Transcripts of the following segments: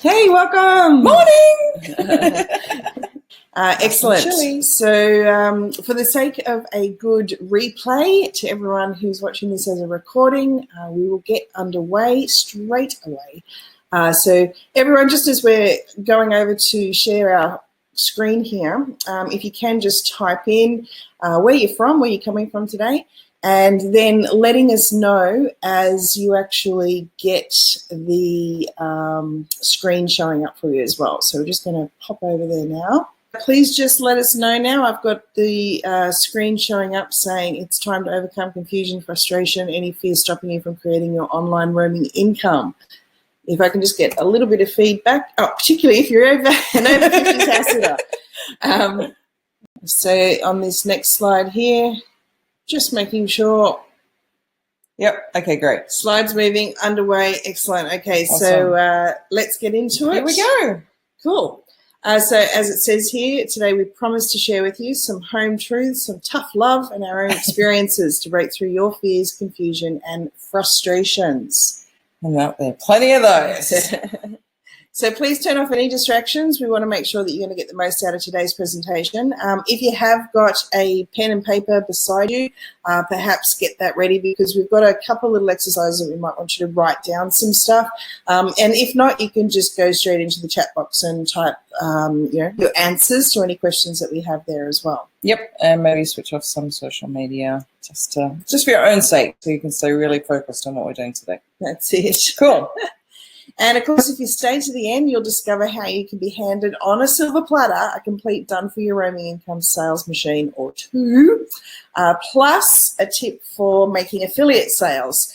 Hey, welcome. Morning. Excellent. So for the sake of a good replay to everyone who's watching this as a recording, we will get underway straight away. So everyone, just as we're going over to share our screen here, if you can just type in where you're from, where you're coming from today, and then letting us know as you actually get the screen showing up for you as well. So we're just going to pop over there now. Please just let us know now. I've got the screen showing up saying it's time to overcome confusion, frustration, any fear stopping you from creating your online roaming income. If I can just get a little bit of feedback, particularly if you're over an over 50s house sitter. So on this next slide here, just making sure. Yep. Okay, great. Slides moving, underway. Excellent. Okay, awesome. So let's get into it. Here we go. Cool. So as it says here, today we promise to share with you some home truths, some tough love, and our own experiences to break through your fears, confusion, and frustrations. And there are plenty of those. So please turn off any distractions. We want to make sure that you're going to get the most out of today's presentation. If you have got a pen and paper beside you, perhaps get that ready because we've got a couple little exercises that we might want you to write down some stuff. And if not, you can just go straight into the chat box and type your answers to any questions that we have there as well. Yep, and maybe switch off some social media just for your own sake so you can stay really focused on what we're doing today. That's it. Cool. And, of course, if you stay to the end, you'll discover how you can be handed on a silver platter a complete done-for-you roaming income sales machine or two, plus a tip for making affiliate sales.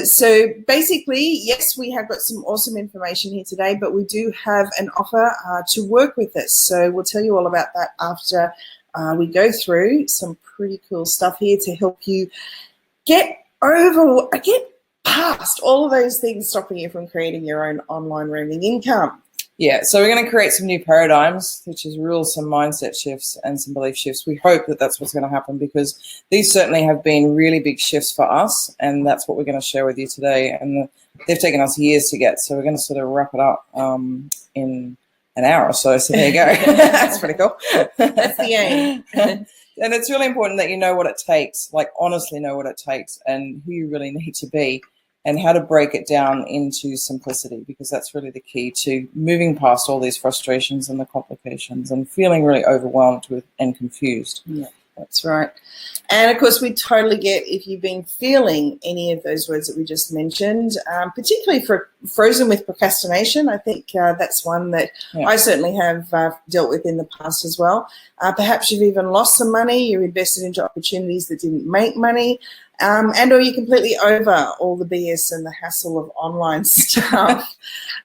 So basically, yes, we have got some awesome information here today, but we do have an offer to work with us. So we'll tell you all about that after we go through some pretty cool stuff here to help you get past all of those things stopping you from creating your own online roaming income. Yeah, so we're going to create some new paradigms, which is some mindset shifts and some belief shifts. We hope that that's what's going to happen because these certainly have been really big shifts for us, and that's what we're going to share with you today. And they've taken us years to get, so we're going to sort of wrap it up in an hour or so. So there you go. That's pretty cool. That's the aim. And it's really important that you know what it takes, like honestly know what it takes and who you really need to be and how to break it down into simplicity, because that's really the key to moving past all these frustrations and the complications and feeling really overwhelmed and confused. Yeah, that's right. And, of course, we totally get if you've been feeling any of those words that we just mentioned, particularly for frozen with procrastination. I think that's one that I certainly have dealt with in the past as well. Perhaps you've even lost some money, you invested into opportunities that didn't make money, and or you're completely over all the BS and the hassle of online stuff.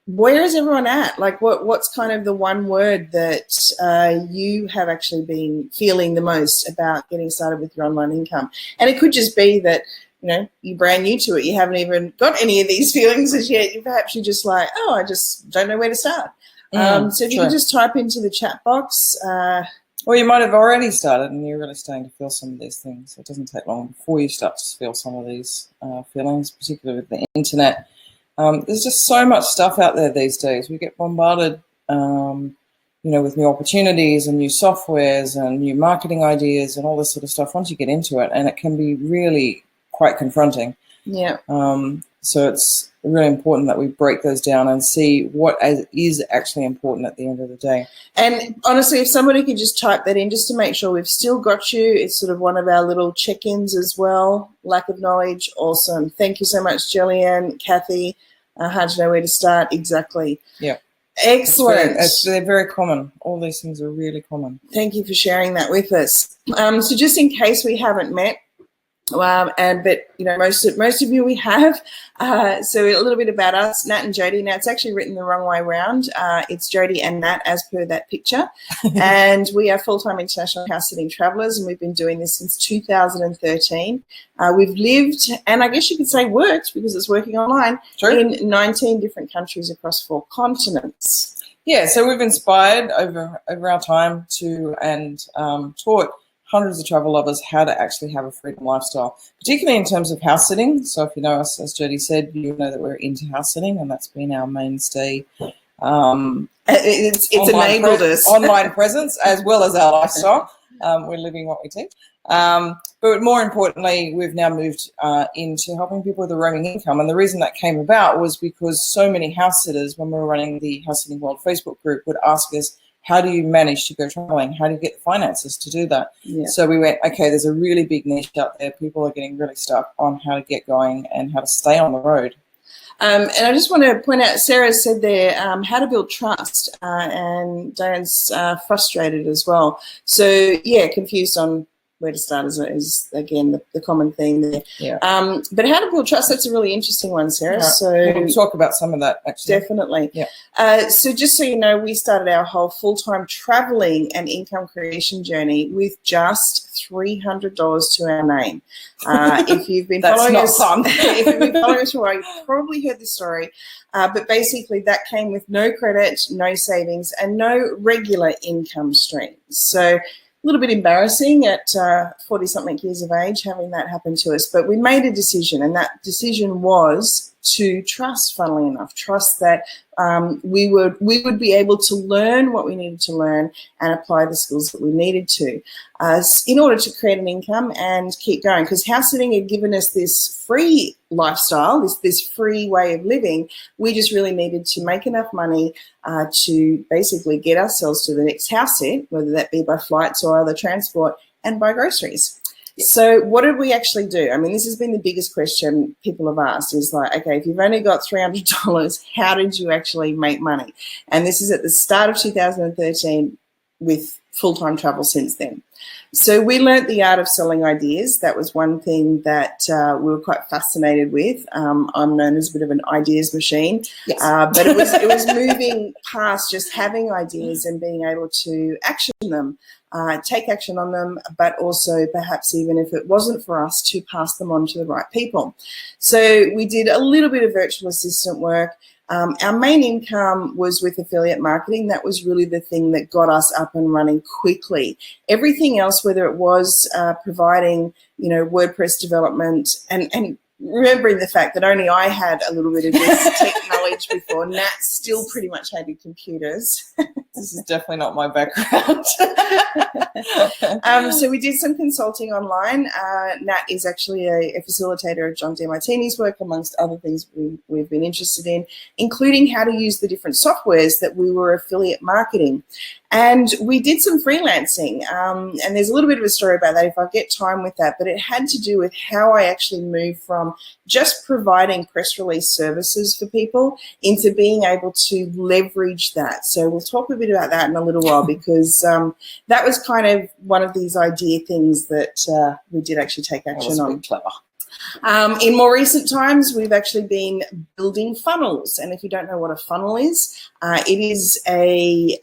Where is everyone at? Like what's kind of the one word that you have actually been feeling the most about getting started with your online income? And it could just be that, you're brand new to it. You haven't even got any of these feelings as yet. Perhaps you're just like, I just don't know where to start. So if you can just type into the chat box. Or you might have already started and you're really starting to feel some of these things. It doesn't take long before you start to feel some of these feelings, particularly with the internet. There's just so much stuff out there these days. We get bombarded, with new opportunities and new softwares and new marketing ideas and all this sort of stuff once you get into it, and it can be really quite confronting. Yeah. So it's really important that we break those down and see what is actually important at the end of the day. And honestly, if somebody could just type that in just to make sure we've still got you, it's sort of one of our little check-ins as well. Lack of knowledge, awesome. Thank you so much, Jillian, Kathy. Hard to know where to start. Exactly. Yeah. Excellent. They're very common. All these things are really common. Thank you for sharing that with us. So just in case we haven't met, but most of you we have. So a little bit about us, Nat'n'Jodie. Now it's actually written the wrong way around. It's Jodie and Nat as per that picture. And we are full-time international house sitting travellers, and we've been doing this since 2013. We've lived, and I guess you could say worked, because it's working online, in 19 different countries across 4 continents. Yeah, so we've inspired over our time and taught hundreds of travel lovers how to actually have a freedom lifestyle, particularly in terms of house sitting. So if you know us, as Jodie said, you know that we're into house sitting, and that's been our mainstay It's enabled us. Online presence as well as our lifestyle. We're living what we teach. But more importantly, we've now moved into helping people with a roaming income. And the reason that came about was because so many house sitters, when we were running the House Sitting World Facebook group, would ask us, how do you manage to go traveling? How do you get the finances to do that? Yeah. So we went, okay, there's a really big niche out there. People are getting really stuck on how to get going and how to stay on the road. And I just want to point out, Sarah said there, how to build trust, and Diane's frustrated as well. So, yeah, confused on where to start is again, the common theme there. Yeah. But how to build trust, that's a really interesting one, Sarah. Right. So we'll talk about some of that, actually. Definitely. Yeah. So just so you know, we started our whole full-time traveling and income creation journey with just $300 to our name. If you've been following us, if you've been following us for a while, you've probably heard this story. But basically, that came with no credit, no savings, and no regular income streams. So a little bit embarrassing at 40-something years of age having that happen to us. But we made a decision, and that decision was to trust, funnily enough, trust that we would be able to learn what we needed to learn and apply the skills that we needed to in order to create an income and keep going. Because house sitting had given us this free lifestyle, this free way of living. We just really needed to make enough money to basically get ourselves to the next house sit, whether that be by flights or other transport, and buy groceries. So what did we actually do? I mean, this has been the biggest question people have asked is like, okay, if you've only got $300, how did you actually make money? And this is at the start of 2013 with full-time travel since then. So we learnt the art of selling ideas. That was one thing that we were quite fascinated with. I'm known as a bit of an ideas machine, yes. But it was moving past just having ideas and being able to action them, take action on them, but also perhaps even if it wasn't for us, to pass them on to the right people. So we did a little bit of virtual assistant work. Our main income was with affiliate marketing. That was really the thing that got us up and running quickly. Everything else, whether it was providing, WordPress development and remembering the fact that only I had a little bit of this tech knowledge before, Nat still pretty much hated computers. This is definitely not my background. So we did some consulting online. Nat is actually a facilitator of John DeMartini's work, amongst other things we've been interested in, including how to use the different softwares that we were affiliate marketing. And we did some freelancing, and there's a little bit of a story about that if I get time with that, but it had to do with how I actually moved from just providing press release services for people into being able to leverage that. So we'll talk a bit about that in a little while, because that was kind of one of these idea things that we did actually take action on. Clever. In more recent times, we've actually been building funnels. And if you don't know what a funnel is, it is a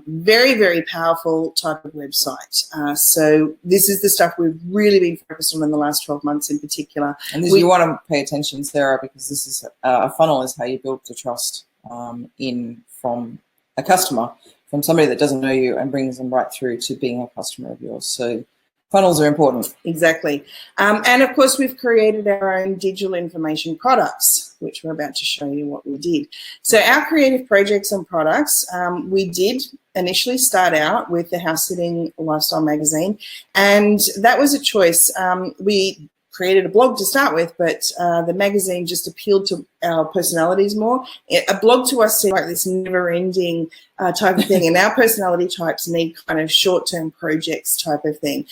very, very powerful type of website. So this is the stuff we've really been focused on in the last 12 months in particular. And you want to pay attention, Sarah, because this is a funnel is how you build the trust from a customer, from somebody that doesn't know you, and brings them right through to being a customer of yours. So funnels are important. Exactly. And of course, we've created our own digital information products, which we're about to show you what we did. So our creative projects and products, we did initially start out with the House Sitting Lifestyle magazine, and that was a choice. We created a blog to start with, but the magazine just appealed to our personalities more. A blog to us seemed like this never-ending type of thing, and our personality types need kind of short-term projects type of thing.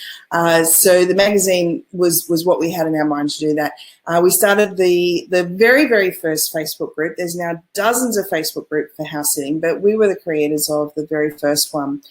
So the magazine was what we had in our mind to do that. We started the very, very first Facebook group. There's now dozens of Facebook groups for house sitting, but we were the creators of the very first one.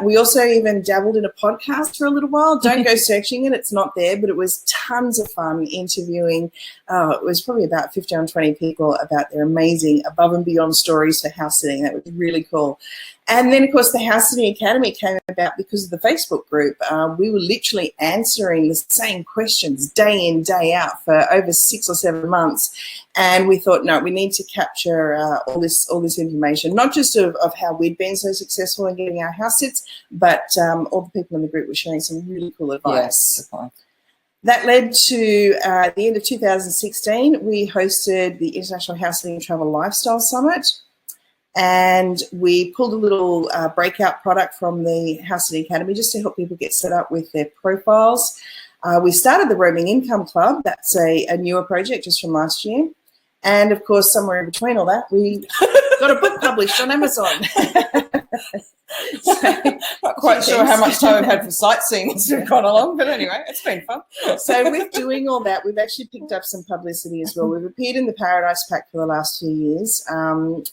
We also even dabbled in a podcast for a little while. Don't go searching it. It's not there, but it was tons of fun interviewing. It was probably about 15 or 20 people about their amazing above and beyond stories for house sitting. That was really cool. And then, of course, the House Sitting Academy came about because of the Facebook group. We were literally answering the same questions day in, day out for over 6 or 7 months. And we thought, no, we need to capture all this information, not just of how we'd been so successful in getting our house sits, but all the people in the group were sharing some really cool advice. Yeah, that led to the end of 2016, we hosted the International House Sitting Travel Lifestyle Summit. and we pulled a little breakout product from the House City Academy just to help people get set up with their profiles. We started the Roaming Income Club. That's a newer project just from last year. And, of course, somewhere in between all that, we got a book published on Amazon. So, not quite sure how much time I've had for sightseeing as we've gone along, but anyway, it's been fun. So with doing all that, we've actually picked up some publicity as well. We've appeared in the Paradise Pack for the last few years.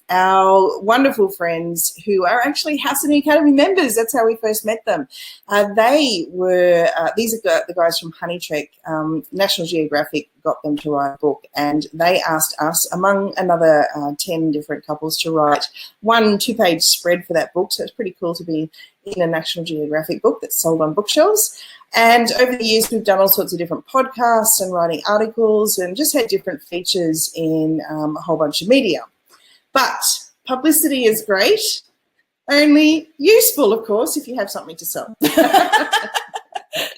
Our wonderful friends who are actually House City Academy members, that's how we first met them. They were, these are the guys from Honey Trek. National Geographic got them to write a book, and they asked us, among another 10 different couples, to write one 2-page spread for that book. So it's pretty cool to be in a National Geographic book that's sold on bookshelves. And over the years, we've done all sorts of different podcasts and writing articles and just had different features in a whole bunch of media. But publicity is great, only useful, of course, if you have something to sell.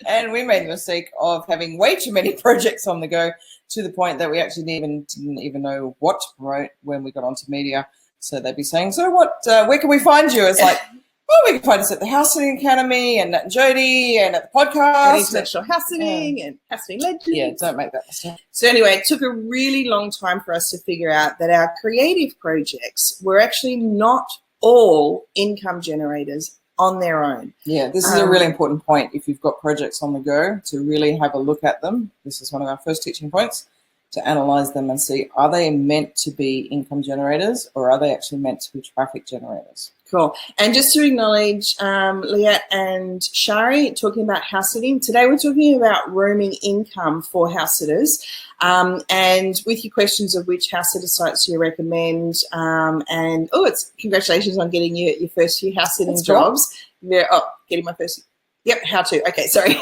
And we made the mistake of having way too many projects on the go, to the point that we actually didn't even know what to promote when we got onto media. So they'd be saying, so what, where can we find you? It's like, well, we can find us at the House Sitting Academy and Nat'n'Jodie and at the podcast. And International House Sitting and House Sitting Legends. Yeah, don't make that mistake. So anyway, it took a really long time for us to figure out that our creative projects were actually not all income generators on their own. Yeah, this is a really important point. If you've got projects on the go, to really have a look at them. This is one of our first teaching points, to analyze them and see, are they meant to be income generators or are they actually meant to be traffic generators? Cool. And just to acknowledge Liat and Shari talking about house sitting. Today we're talking about roaming income for house sitters. And with your questions of which house sitter sites you recommend. And, it's congratulations on getting your first few house sitting jobs. Yeah, getting my first. Yep, how to. Okay, sorry.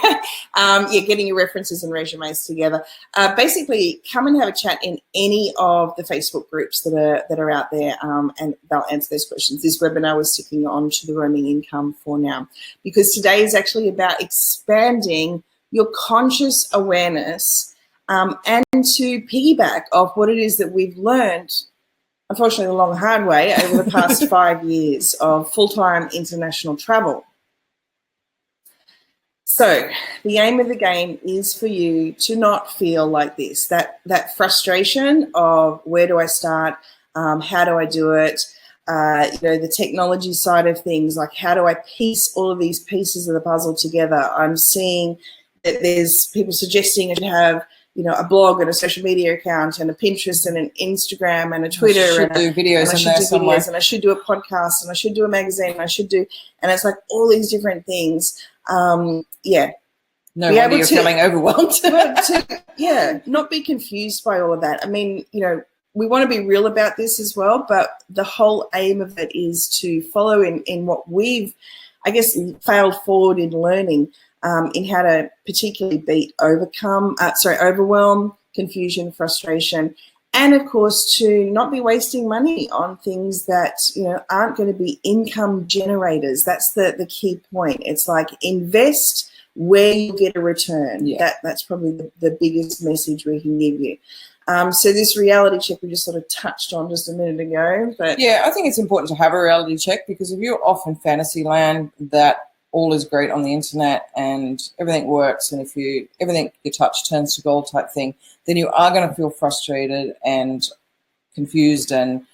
Getting your references and resumes together. Basically, come and have a chat in any of the Facebook groups that are out there, and they'll answer those questions. This webinar was sticking on to the roaming income for now, because today is actually about expanding your conscious awareness and to piggyback off what it is that we've learned, unfortunately the long hard way, over the past 5 years of full-time international travel. So the aim of the game is for you to not feel like this, that frustration of where do I start, how do I do it, the technology side of things, like how do I piece all of these pieces of the puzzle together. I'm seeing that there's people suggesting I should have, a blog and a social media account and a Pinterest and an Instagram and a Twitter. I should do videos in there somewhere. And I should do a podcast and I should do a magazine and and it's like all these different things. No wonder you're feeling overwhelmed. Not be confused by all of that. I mean, we want to be real about this as well, but the whole aim of it is to follow in what we've, I guess, failed forward in learning, in how to particularly overwhelm, confusion, frustration, and of course to not be wasting money on things that aren't going to be income generators. That's the key point. It's like invest where you get a return. That's probably the biggest message we can give you. So this reality check we just sort of touched on just a minute ago. But I think it's important to have a reality check, because if you're off in fantasy land that all is great on the internet and everything works, and if everything you touch turns to gold type thing, then you are going to feel frustrated and confused and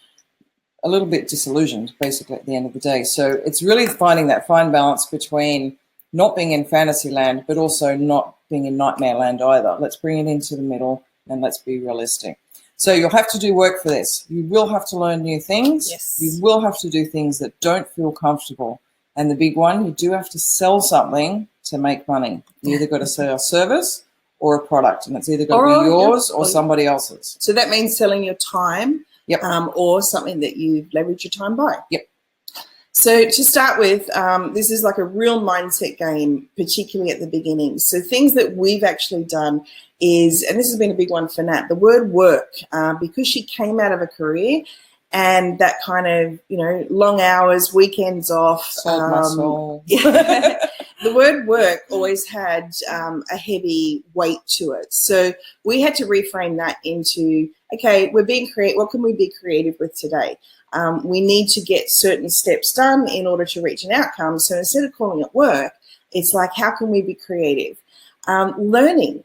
a little bit disillusioned, basically, at the end of the day. So it's really finding that fine balance between not being in fantasy land, but also not being in nightmare land either. Let's bring it into the middle and let's be realistic. So you'll have to do work for this. You will have to learn new things. Yes. You will have to do things that don't feel comfortable. And the big one, you do have to sell something to make money. You either got to sell a service or a product, and it's either got to be yours or somebody else's. So that means selling your time, or something that you leverage your time by. Yep. So to start with, this is like a real mindset game, particularly at the beginning. So things that we've actually done is, and this has been a big one for Nat, the word work, because she came out of a career and that kind of, long hours, weekends off. Sold my soul. The word work always had a heavy weight to it. So we had to reframe that into, okay, we're being creative. What can we be creative with today? We need to get certain steps done in order to reach an outcome. So instead of calling it work, it's like, how can we be creative? Learning.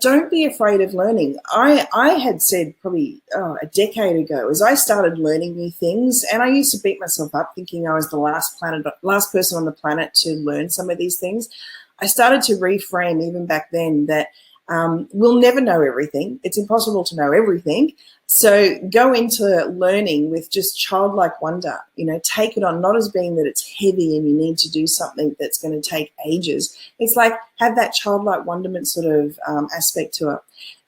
Don't be afraid of learning. I had said probably a decade ago, as I started learning new things, and I used to beat myself up thinking I was the last person on the planet to learn some of these things. I started to reframe even back then that we'll never know everything. It's impossible to know everything. So go into learning with just childlike wonder. Take it on, not as being that it's heavy and you need to do something that's going to take ages. It's like have that childlike wonderment sort of aspect to it.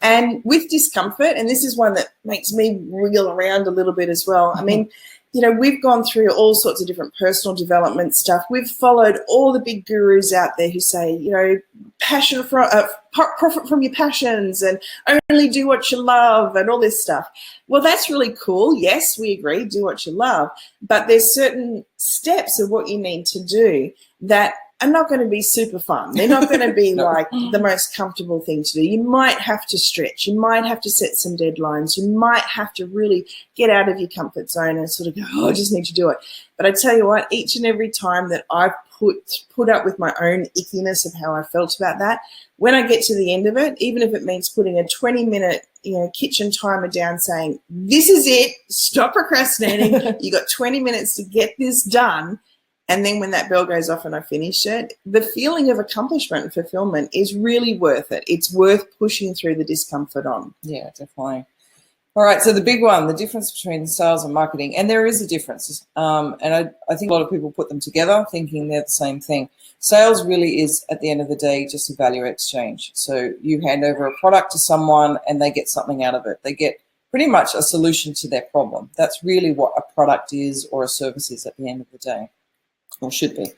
And with discomfort, and this is one that makes me wriggle around a little bit as well. I mean, we've gone through all sorts of different personal development stuff. We've followed all the big gurus out there who say, passion from profit from your passions and only do what you love and all this stuff. Well, that's really cool. Yes, we agree, do what you love. But there's certain steps of what you need to do that are not going to be super fun. They're not going to be No. like the most comfortable thing to do. You might have to stretch. You might have to set some deadlines. You might have to really get out of your comfort zone and sort of go, I just need to do it. But I tell you what, each and every time that I've put up with my own ickiness of how I felt about that, when I get to the end of it, even if it means putting a 20-minute kitchen timer down saying, this is it, stop procrastinating, you got 20 minutes to get this done. And then when that bell goes off and I finish it, the feeling of accomplishment and fulfillment is really worth it. It's worth pushing through the discomfort on. Yeah, definitely. All right, so the big one, the difference between sales and marketing, and there is a difference. And I think a lot of people put them together thinking they're the same thing. Sales really is, at the end of the day, just a value exchange. So you hand over a product to someone and they get something out of it. They get pretty much a solution to their problem. That's really what a product is or a service is at the end of the day, or should be.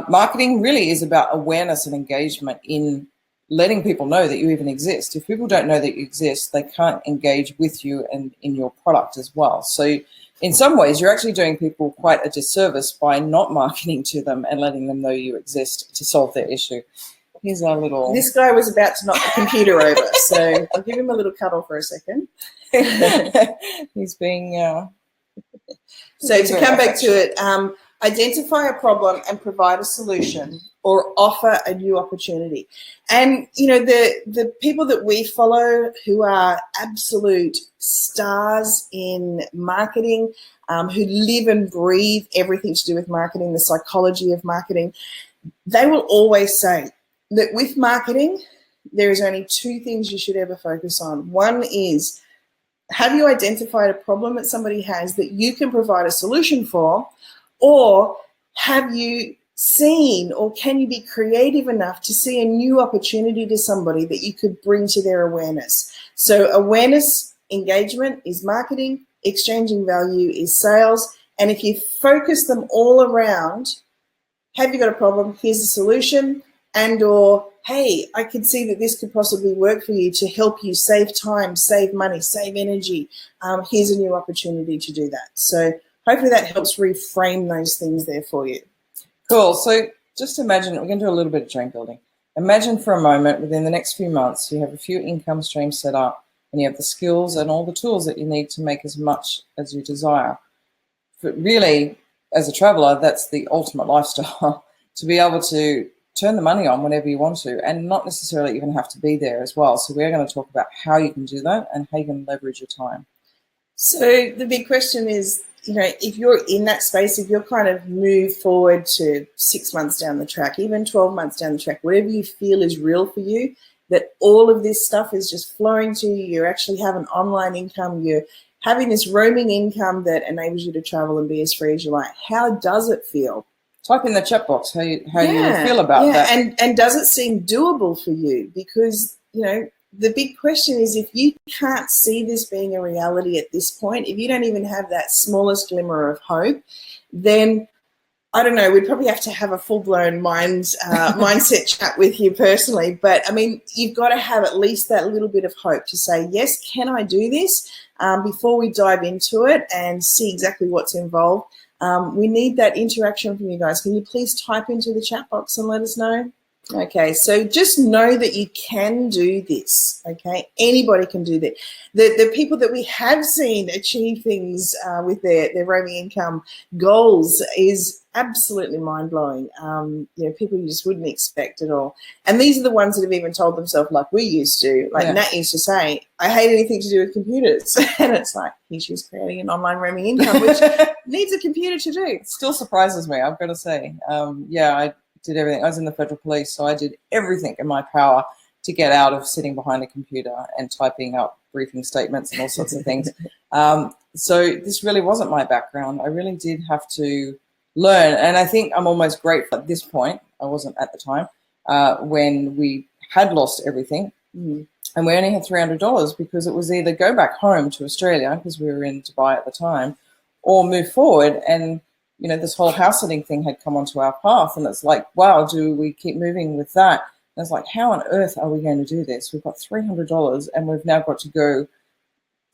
Marketing really is about awareness and engagement in letting people know that you even exist. If people don't know that you exist, they can't engage with you and in your product as well. So in some ways, you're actually doing people quite a disservice by not marketing to them and letting them know you exist to solve their issue. Here's our little... This guy was about to knock the computer over, so I'll give him a little cuddle for a second. He's being... So to come back to it, identify a problem and provide a solution or offer a new opportunity. And, the people that we follow who are absolute stars in marketing, who live and breathe everything to do with marketing, the psychology of marketing, they will always say that with marketing, there is only two things you should ever focus on. One is, have you identified a problem that somebody has that you can provide a solution for, or have you seen, or can you be creative enough to see a new opportunity to somebody that you could bring to their awareness? So awareness, engagement is marketing, exchanging value is sales. And if you focus them all around, have you got a problem? Here's a solution. And or, hey, I can see that this could possibly work for you to help you save time, save money, save energy. Here's a new opportunity to do that. So hopefully that helps reframe those things there for you. Cool. So just imagine, we're going to do a little bit of dream building. Imagine for a moment, within the next few months, you have a few income streams set up and you have the skills and all the tools that you need to make as much as you desire. But really, as a traveler, that's the ultimate lifestyle, to be able to turn the money on whenever you want to and not necessarily even have to be there as well. So we're going to talk about how you can do that and how you can leverage your time. So the big question is, if you're in that space, if you're kind of moved forward to 6 months down the track, even 12 months down the track, whatever you feel is real for you, that all of this stuff is just flowing to you, you actually have an online income, you're having this roaming income that enables you to travel and be as free as you like. How does it feel? Type in the chat box how you feel about that. And does it seem doable for you? Because, the big question is, if you can't see this being a reality at this point, if you don't even have that smallest glimmer of hope, then I don't know, we'd probably have to have a full-blown mindset chat with you personally. But, I mean, you've got to have at least that little bit of hope to say, yes, can I do this? Before we dive into it and see exactly what's involved, we need that interaction from you guys. Can you please type into the chat box and let us know? Okay, so just know that you can do this, okay? Anybody can do that. The people that we have seen achieve things with their roaming income goals is absolutely mind-blowing. People you just wouldn't expect at all. And these are the ones that have even told themselves, like we used to, like Nat used to say, I hate anything to do with computers. And it's like, here she's creating an online roaming income, which needs a computer to do. It still surprises me, I've got to say. I did everything. I was in the federal police, so I did everything in my power to get out of sitting behind a computer and typing up briefing statements and all sorts of things. So this really wasn't my background. I really did have to learn, and I think I'm almost grateful at this point. I wasn't at the time when we had lost everything, and we only had $300 because it was either go back home to Australia because we were in Dubai at the time, or move forward. And this whole house sitting thing had come onto our path, and it's like, wow, do we keep moving with that? And it's like, how on earth are we going to do this? We've got $300 and we've now got to go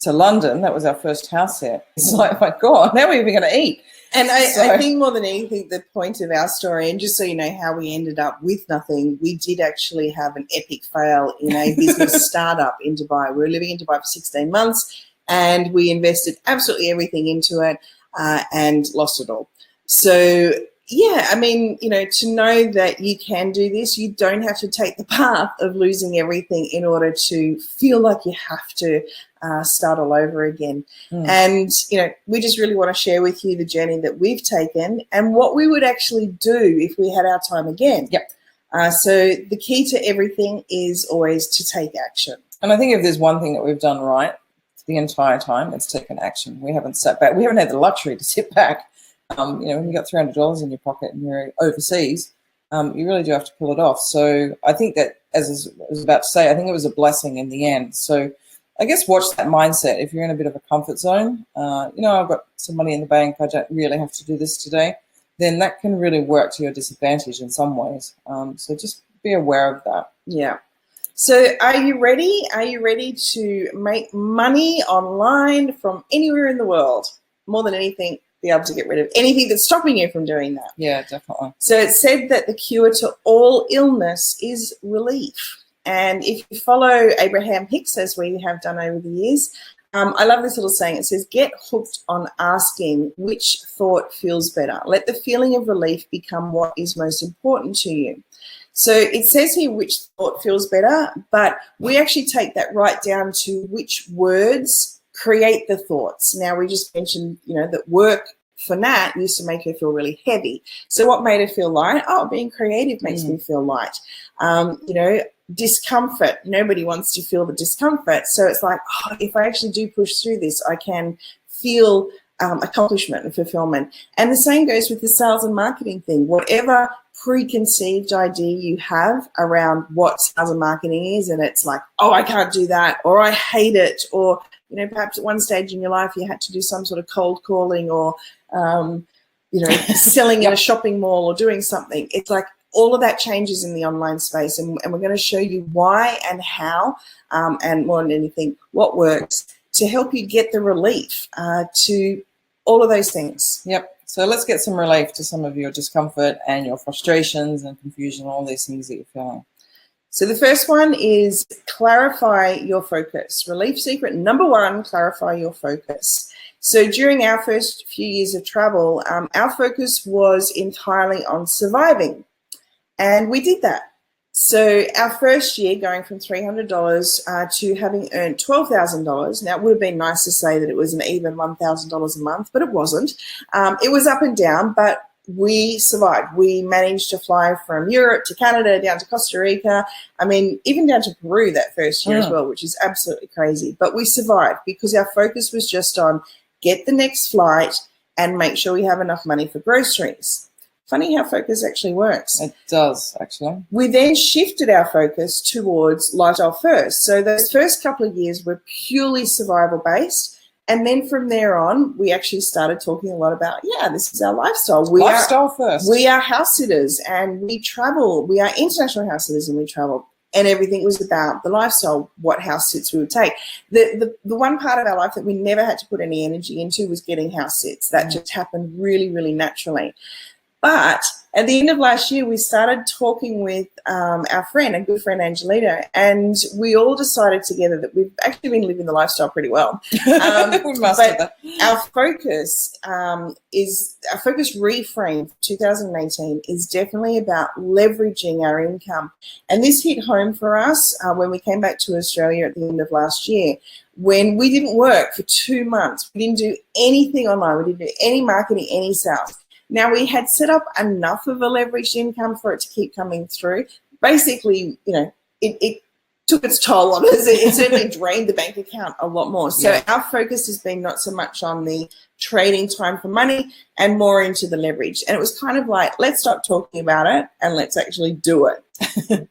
to London. That was our first house set. It's like, my God, how are we even going to eat? And I think more than anything, the point of our story, and just so you know how we ended up with nothing, we did actually have an epic fail in a business startup in Dubai. We were living in Dubai for 16 months and we invested absolutely everything into it and lost it all. So, to know that you can do this, you don't have to take the path of losing everything in order to feel like you have to start all over again. And, we just really want to share with you the journey that we've taken and what we would actually do if we had our time again. So the key to everything is always to take action. And I think if there's one thing that we've done right the entire time, it's taken action. We haven't sat back. We haven't had the luxury to sit back. When you got $300 in your pocket and you're overseas, you really do have to pull it off. So I think that, as I was about to say, I think it was a blessing in the end. So I guess watch that mindset. If you're in a bit of a comfort zone, I've got some money in the bank, I don't really have to do this today, then that can really work to your disadvantage in some ways. So just be aware of that. Yeah. So are you ready? Are you ready to make money online from anywhere in the world? More than anything, be able to get rid of anything that's stopping you from doing that. Yeah, definitely. So it's said that the cure to all illness is relief. And if you follow Abraham Hicks, as we have done over the years, I love this little saying. It says, get hooked on asking which thought feels better. Let the feeling of relief become what is most important to you. So it says here which thought feels better, but we actually take that right down to which words create the thoughts. Now, we just mentioned, that work for Nat used to make her feel really heavy. So what made her feel light? Oh, being creative makes me feel light. Discomfort. Nobody wants to feel the discomfort. So it's like, if I actually do push through this, I can feel accomplishment and fulfillment. And the same goes with the sales and marketing thing. Whatever preconceived idea you have around what sales and marketing is, and it's like, oh, I can't do that, or I hate it, or perhaps at one stage in your life you had to do some sort of cold calling or, selling in a shopping mall or doing something. It's like all of that changes in the online space, and we're going to show you why and how, and more than anything, what works to help you get the relief to all of those things. Yep. So let's get some relief to some of your discomfort and your frustrations and confusion, all these things that you're feeling. So the first one is clarify your focus. Relief secret number 1, clarify your focus. So during our first few years of travel, our focus was entirely on surviving. And we did that. So our first year, going from $300 to having earned $12,000. Now, it would have been nice to say that it was an even $1,000 a month, but it wasn't. It was up and down, but we survived. We managed to fly from Europe to Canada, down to Costa Rica. I mean, even down to Peru that first year as well, which is absolutely crazy. But we survived because our focus was just on get the next flight and make sure we have enough money for groceries. Funny how focus actually works. It does, actually. We then shifted our focus towards lifestyle first. So those first couple of years were purely survival based. And then from there on, we actually started talking a lot about, this is our lifestyle. Lifestyle first. We are house sitters and we travel. We are international house sitters and we travel. And everything was about the lifestyle, what house sits we would take. The one part of our life that we never had to put any energy into was getting house sits. That just happened really, really naturally. But at the end of last year, we started talking with our good friend Angelita, and we all decided together that we've actually been living the lifestyle pretty well. We mastered that. Our focus reframe for 2018 is definitely about leveraging our income. And this hit home for us when we came back to Australia at the end of last year, when we didn't work for 2 months. We didn't do anything online. We didn't do any marketing, any sales. Now, we had set up enough of a leveraged income for it to keep coming through. Basically, it took its toll on us. It certainly drained the bank account a lot more. So our focus has been not so much on the trading time for money and more into the leverage. And it was kind of like, let's stop talking about it and let's actually do it.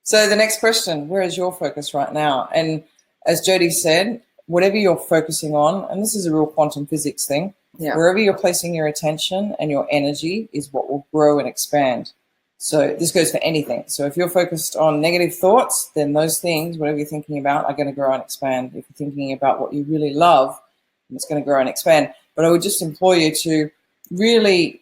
So the next question, where is your focus right now? And as Jodie said, whatever you're focusing on, and this is a real quantum physics thing, wherever you're placing your attention and your energy is what will grow and expand. So this goes for anything. So if you're focused on negative thoughts, then those things, whatever you're thinking about, are going to grow and expand. If you're thinking about what you really love, it's going to grow and expand. But I would just implore you to really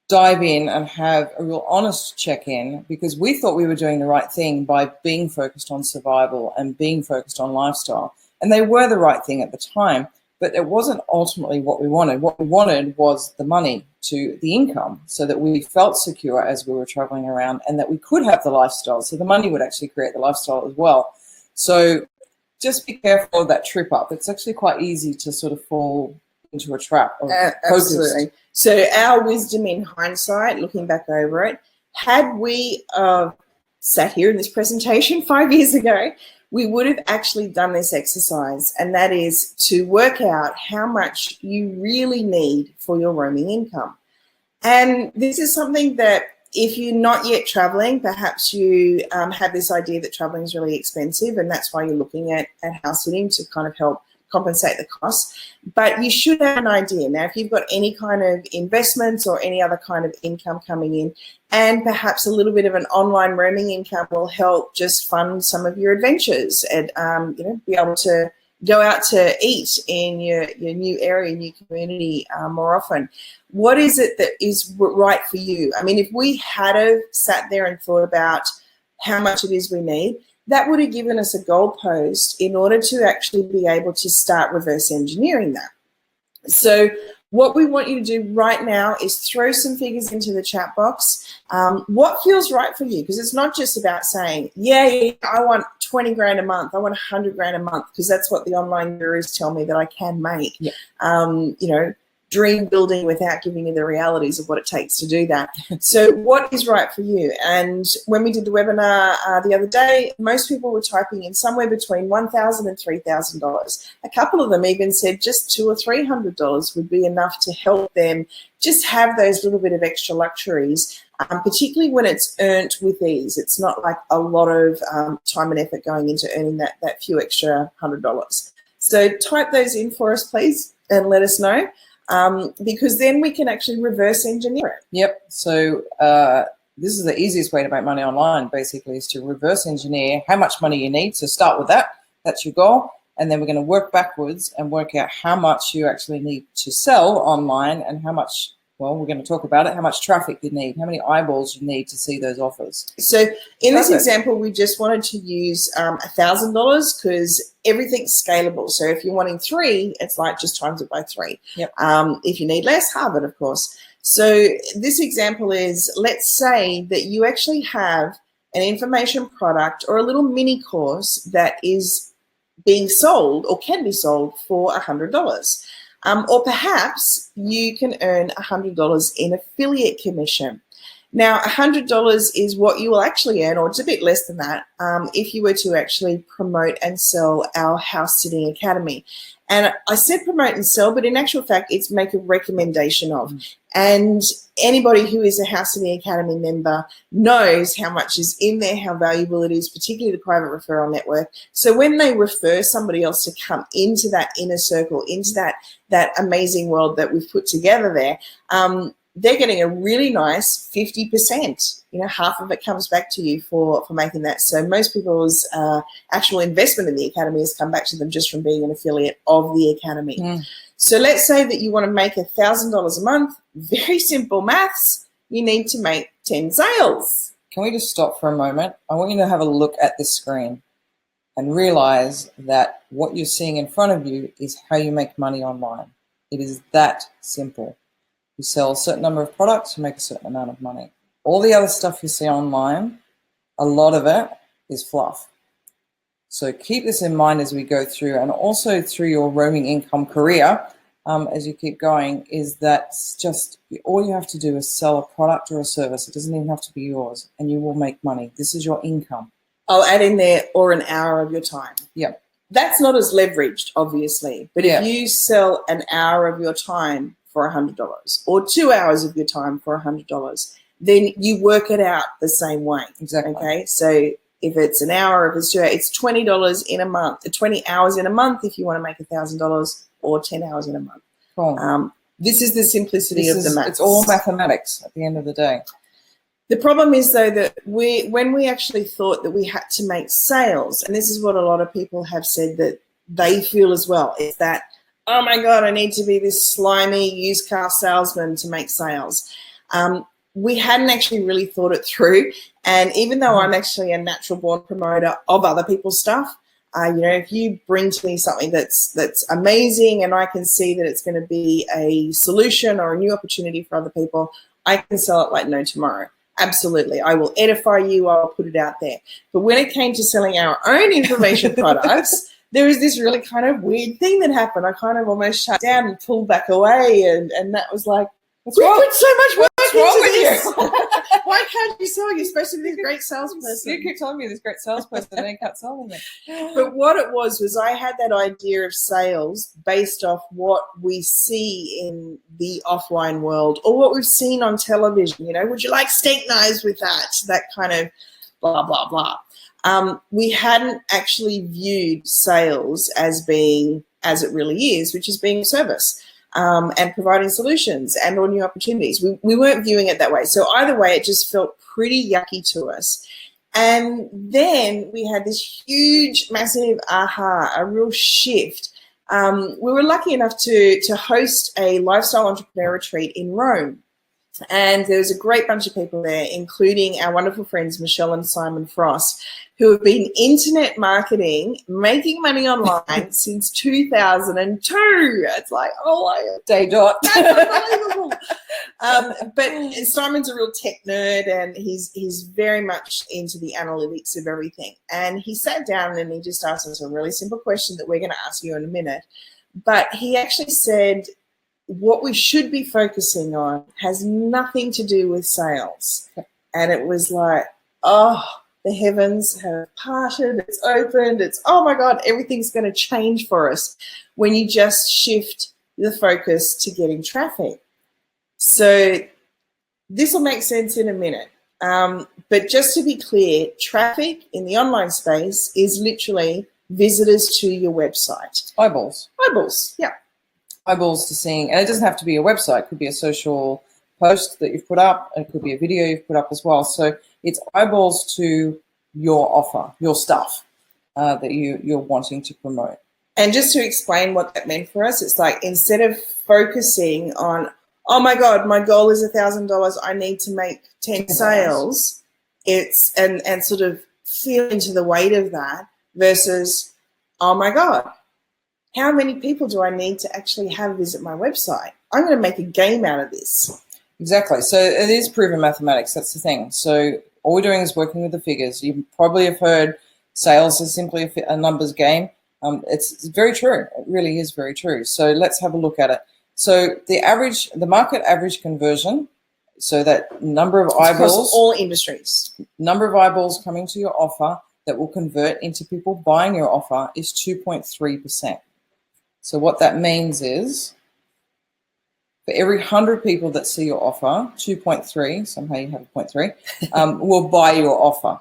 dive in and have a real honest check-in, because we thought we were doing the right thing by being focused on survival and being focused on lifestyle. And they were the right thing at the time, but it wasn't ultimately what we wanted. What we wanted was the money to the income so that we felt secure as we were traveling around and that we could have the lifestyle. So the money would actually create the lifestyle as well. So just be careful of that trip up. It's actually quite easy to sort of fall into a trap of absolutely. So our wisdom in hindsight, looking back over it, had we sat here in this presentation 5 years ago, we would have actually done this exercise, and that is to work out how much you really need for your roaming income. And this is something that if you're not yet traveling, perhaps you have this idea that traveling is really expensive, and that's why you're looking at house sitting to kind of help compensate the costs. But you should have an idea. Now, if you've got any kind of investments or any other kind of income coming in, and perhaps a little bit of an online roaming income will help just fund some of your adventures and, be able to go out to eat in your new area, new community more often. What is it that is right for you? I mean, if we had sat there and thought about how much it is we need, that would have given us a goalpost in order to actually be able to start reverse engineering that. So what we want you to do right now is throw some figures into the chat box. What feels right for you? Because it's not just about saying, yeah, I want 20 grand a month. I want 100 grand a month, because that's what the online gurus tell me that I can make. Yeah. Dream building without giving you the realities of what it takes to do that. So what is right for you? And when we did the webinar the other day, most people were typing in somewhere between $1,000 and $3,000. A couple of them even said just $200 or $300 would be enough to help them just have those little bit of extra luxuries, particularly when it's earned with ease. It's not like a lot of time and effort going into earning that few extra $100. So type those in for us, please, and let us know. Because then we can actually reverse engineer it. Yep. So this is the easiest way to make money online, basically, is to reverse engineer how much money you need. So start with that. That's your goal. And then we're going to work backwards and work out how much you actually need to sell online and how much, well, we're going to talk about it, how much traffic you need, how many eyeballs you need to see those offers. So in this example, we just wanted to use $1,000 because everything's scalable. So if you're wanting 3, it's like just times it by 3. Yep. If you need less, halve it, of course. So this example is, let's say that you actually have an information product or a little mini course that is being sold or can be sold for $100. Or perhaps you can earn $100 in affiliate commission. Now, $100 is what you will actually earn, or it's a bit less than that, if you were to actually promote and sell our House Sitting Academy. And I said promote and sell, but in actual fact, it's make a recommendation of. And anybody who is a House Sitting Academy member knows how much is in there, how valuable it is, particularly the private referral network. So when they refer somebody else to come into that inner circle, into that amazing world that we've put together there, they're getting a really nice 50%. Half of it comes back to you for making that. So most people's actual investment in the Academy has come back to them just from being an affiliate of the Academy. So let's say that you want to make $1,000 a month. Very simple maths. you need to make 10 sales. Can we just stop for a moment? I want you to have a look at this screen and realize that what you're seeing in front of you is how you make money online. It is that simple. You sell a certain number of products, you make a certain amount of money. All the other stuff you see online, a lot of it is fluff. So keep this in mind as we go through, and also through your roaming income career, as you keep going, is that just all you have to do is sell a product or a service. It doesn't even have to be yours, and you will make money. This is your income. I'll add in there, or an hour of your time. Yep. That's not as leveraged, obviously. But if you sell an hour of your time for $100 or 2 hours of your time for $100, then you work it out the same way. Exactly. Okay. So if it's an hour, if it's 2 hours, it's $20 in a month, 20 hours in a month if you want to make $1,000, or 10 hours in a month. Cool. This is the simplicity of the maths. It's all mathematics at the end of the day. The problem is, though, that when we actually thought that we had to make sales, and this is what a lot of people have said that they feel as well, is that, oh my God, I need to be this slimy used car salesman to make sales. We hadn't actually really thought it through. And even though I'm actually a natural born promoter of other people's stuff, if you bring to me something that's amazing and I can see that it's going to be a solution or a new opportunity for other people, I can sell it like no tomorrow. Absolutely. I will edify you. I'll put it out there. But when it came to selling our own information products, there was this really kind of weird thing that happened. I kind of almost shut down and pulled back away. And that was like, we put so much work into this. Why can't you sell? You're supposed to be this great salesperson. You keep telling me this great salesperson and then can't sell anything. But what it was I had that idea of sales based off what we see in the offline world or what we've seen on television. Would you like steak knives with that? That kind of blah, blah, blah. We hadn't actually viewed sales as being as it really is, which is being a service. And providing solutions and or new opportunities. We weren't viewing it that way. So either way, it just felt pretty yucky to us. And then we had this huge, massive aha, a real shift. We were lucky enough to host a lifestyle entrepreneur retreat in Rome. And there was a great bunch of people there, including our wonderful friends, Michelle and Simon Frost, who have been internet marketing, making money online since 2002. It's like, oh my day dot. That's unbelievable. But Simon's a real tech nerd, and he's very much into the analytics of everything. And he sat down and he just asked us a really simple question that we're going to ask you in a minute. But he actually said, what we should be focusing on has nothing to do with sales. And it was like, oh, the heavens have parted, it's opened, it's, oh my God, everything's going to change for us when you just shift the focus to getting traffic. So this will make sense in a minute. But just to be clear, traffic in the online space is literally visitors to your website. Eyeballs. Eyeballs, yeah. Eyeballs to seeing, and it doesn't have to be a website. It could be a social post that you've put up. It could be a video you've put up as well. So it's eyeballs to your offer, your stuff that you're wanting to promote. And just to explain what that meant for us, it's like instead of focusing on, oh my God, my goal is $1,000, I need to make 10 sales, it's and sort of feel into the weight of that versus, oh my God, how many people do I need to actually have visit my website? I'm going to make a game out of this. Exactly. So it is proven mathematics. That's the thing. So all we're doing is working with the figures. You probably have heard sales is simply a numbers game. It's very true. It really is very true. So let's have a look at it. So the market average conversion, so that number of eyeballs. Across all industries. Number of eyeballs coming to your offer that will convert into people buying your offer is 2.3%. So what that means is for every 100 people that see your offer, 2.3, somehow you have a 0.3, will buy your offer.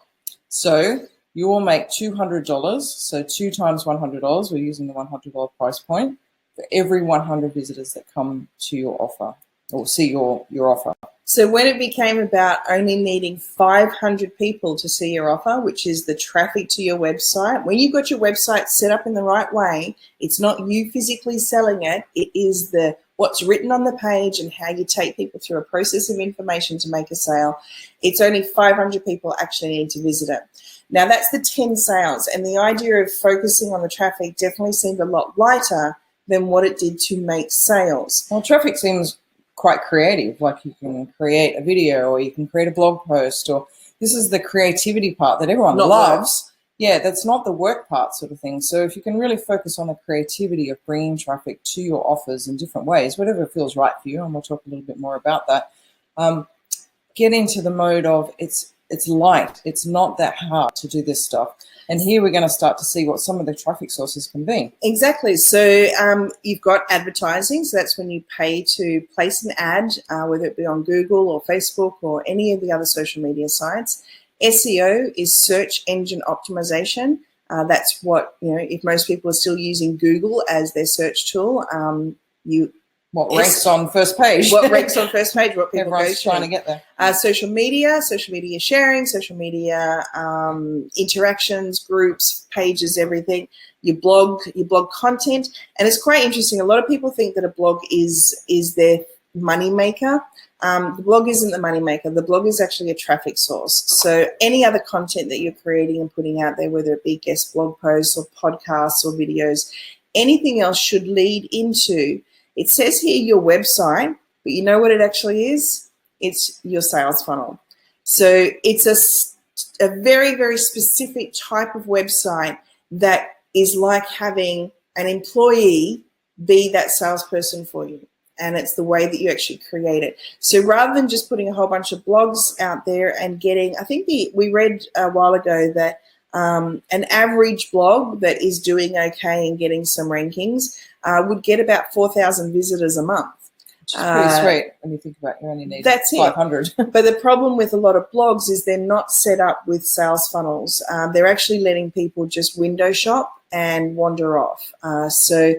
So you will make $200, so 2 times $100, we're using the $100 price point, for every 100 visitors that come to your offer or see your offer. So when it became about only needing 500 people to see your offer, which is the traffic to your website, when you've got your website set up in the right way, it's not you physically selling it, it is the what's written on the page and how you take people through a process of information to make a sale, it's only 500 people actually need to visit it. Now, that's the 10 sales, and the idea of focusing on the traffic definitely seemed a lot lighter than what it did to make sales. Well, traffic seems quite creative, like you can create a video or you can create a blog post, or this is the creativity part that everyone loves. Yeah, that's not the work part sort of thing. So if you can really focus on the creativity of bringing traffic to your offers in different ways, whatever feels right for you, and we'll talk a little bit more about that, get into the mode of it's light. It's not that hard to do this stuff. And here we're going to start to see what some of the traffic sources can be. Exactly. So you've got advertising. So that's when you pay to place an ad, whether it be on Google or Facebook or any of the other social media sites. SEO is search engine optimization. That's what, if most people are still using Google as their search tool, what ranks on first page. What ranks on first page, what people Everyone's go trying to get there. Social media sharing, social media interactions, groups, pages, everything. Your blog content. And it's quite interesting. A lot of people think that a blog is their money maker. The blog isn't the money maker. The blog is actually a traffic source. So any other content that you're creating and putting out there, whether it be guest blog posts or podcasts or videos, anything else should lead into, it says here your website, but you know what it actually is? It's your sales funnel. So it's a very, very specific type of website that is like having an employee be that salesperson for you. And it's the way that you actually create it. So rather than just putting a whole bunch of blogs out there and getting, I think we read a while ago that an average blog that is doing okay and getting some rankings would get about 4,000 visitors a month. Which is pretty sweet when you think about it. You only need 500. But the problem with a lot of blogs is they're not set up with sales funnels. They're actually letting people just window shop and wander off. So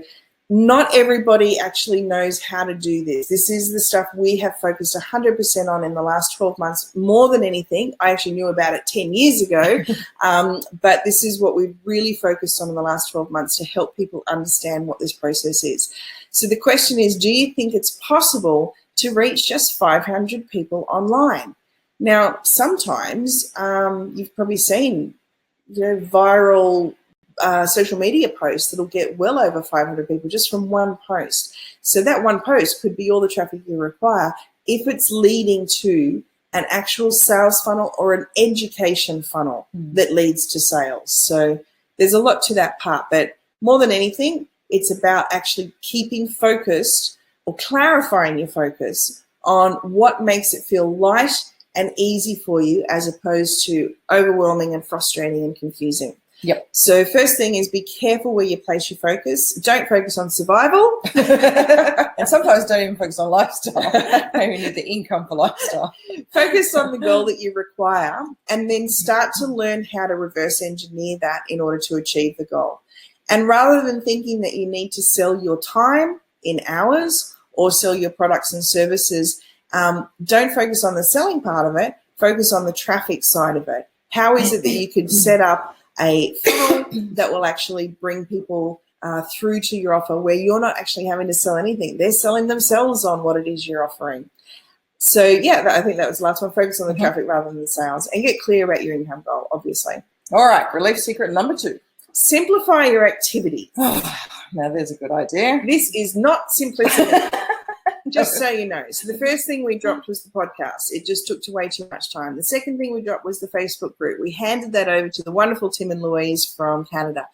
not everybody actually knows how to do this. This is the stuff we have focused 100% on in the last 12 months, more than anything. I actually knew about it 10 years ago, but this is what we've really focused on in the last 12 months to help people understand what this process is. So the question is, do you think it's possible to reach just 500 people online? Now, sometimes you've probably seen viral social media posts that'll get well over 500 people just from one post. So that one post could be all the traffic you require if it's leading to an actual sales funnel or an education funnel that leads to sales. So there's a lot to that part, but more than anything, it's about actually keeping focused or clarifying your focus on what makes it feel light and easy for you as opposed to overwhelming and frustrating and confusing. Yep. So first thing is be careful where you place your focus. Don't focus on survival. And sometimes don't even focus on lifestyle. Maybe you need the income for lifestyle. Focus on the goal that you require and then start to learn how to reverse engineer that in order to achieve the goal. And rather than thinking that you need to sell your time in hours or sell your products and services, don't focus on the selling part of it. Focus on the traffic side of it. How is it that you could set up a funnel that will actually bring people through to your offer where you're not actually having to sell anything? They're selling themselves on what it is you're offering. So, yeah, I think that was the last one. Focus on the traffic rather than the sales and get clear about your income goal, obviously. All right, relief secret number 2. Simplify your activity. Now, there's a good idea. This is not simplicity. Just so you know. So the first thing we dropped was the podcast. It just took way too much time. The second thing we dropped was the Facebook group. We handed that over to the wonderful Tim and Louise from Canada.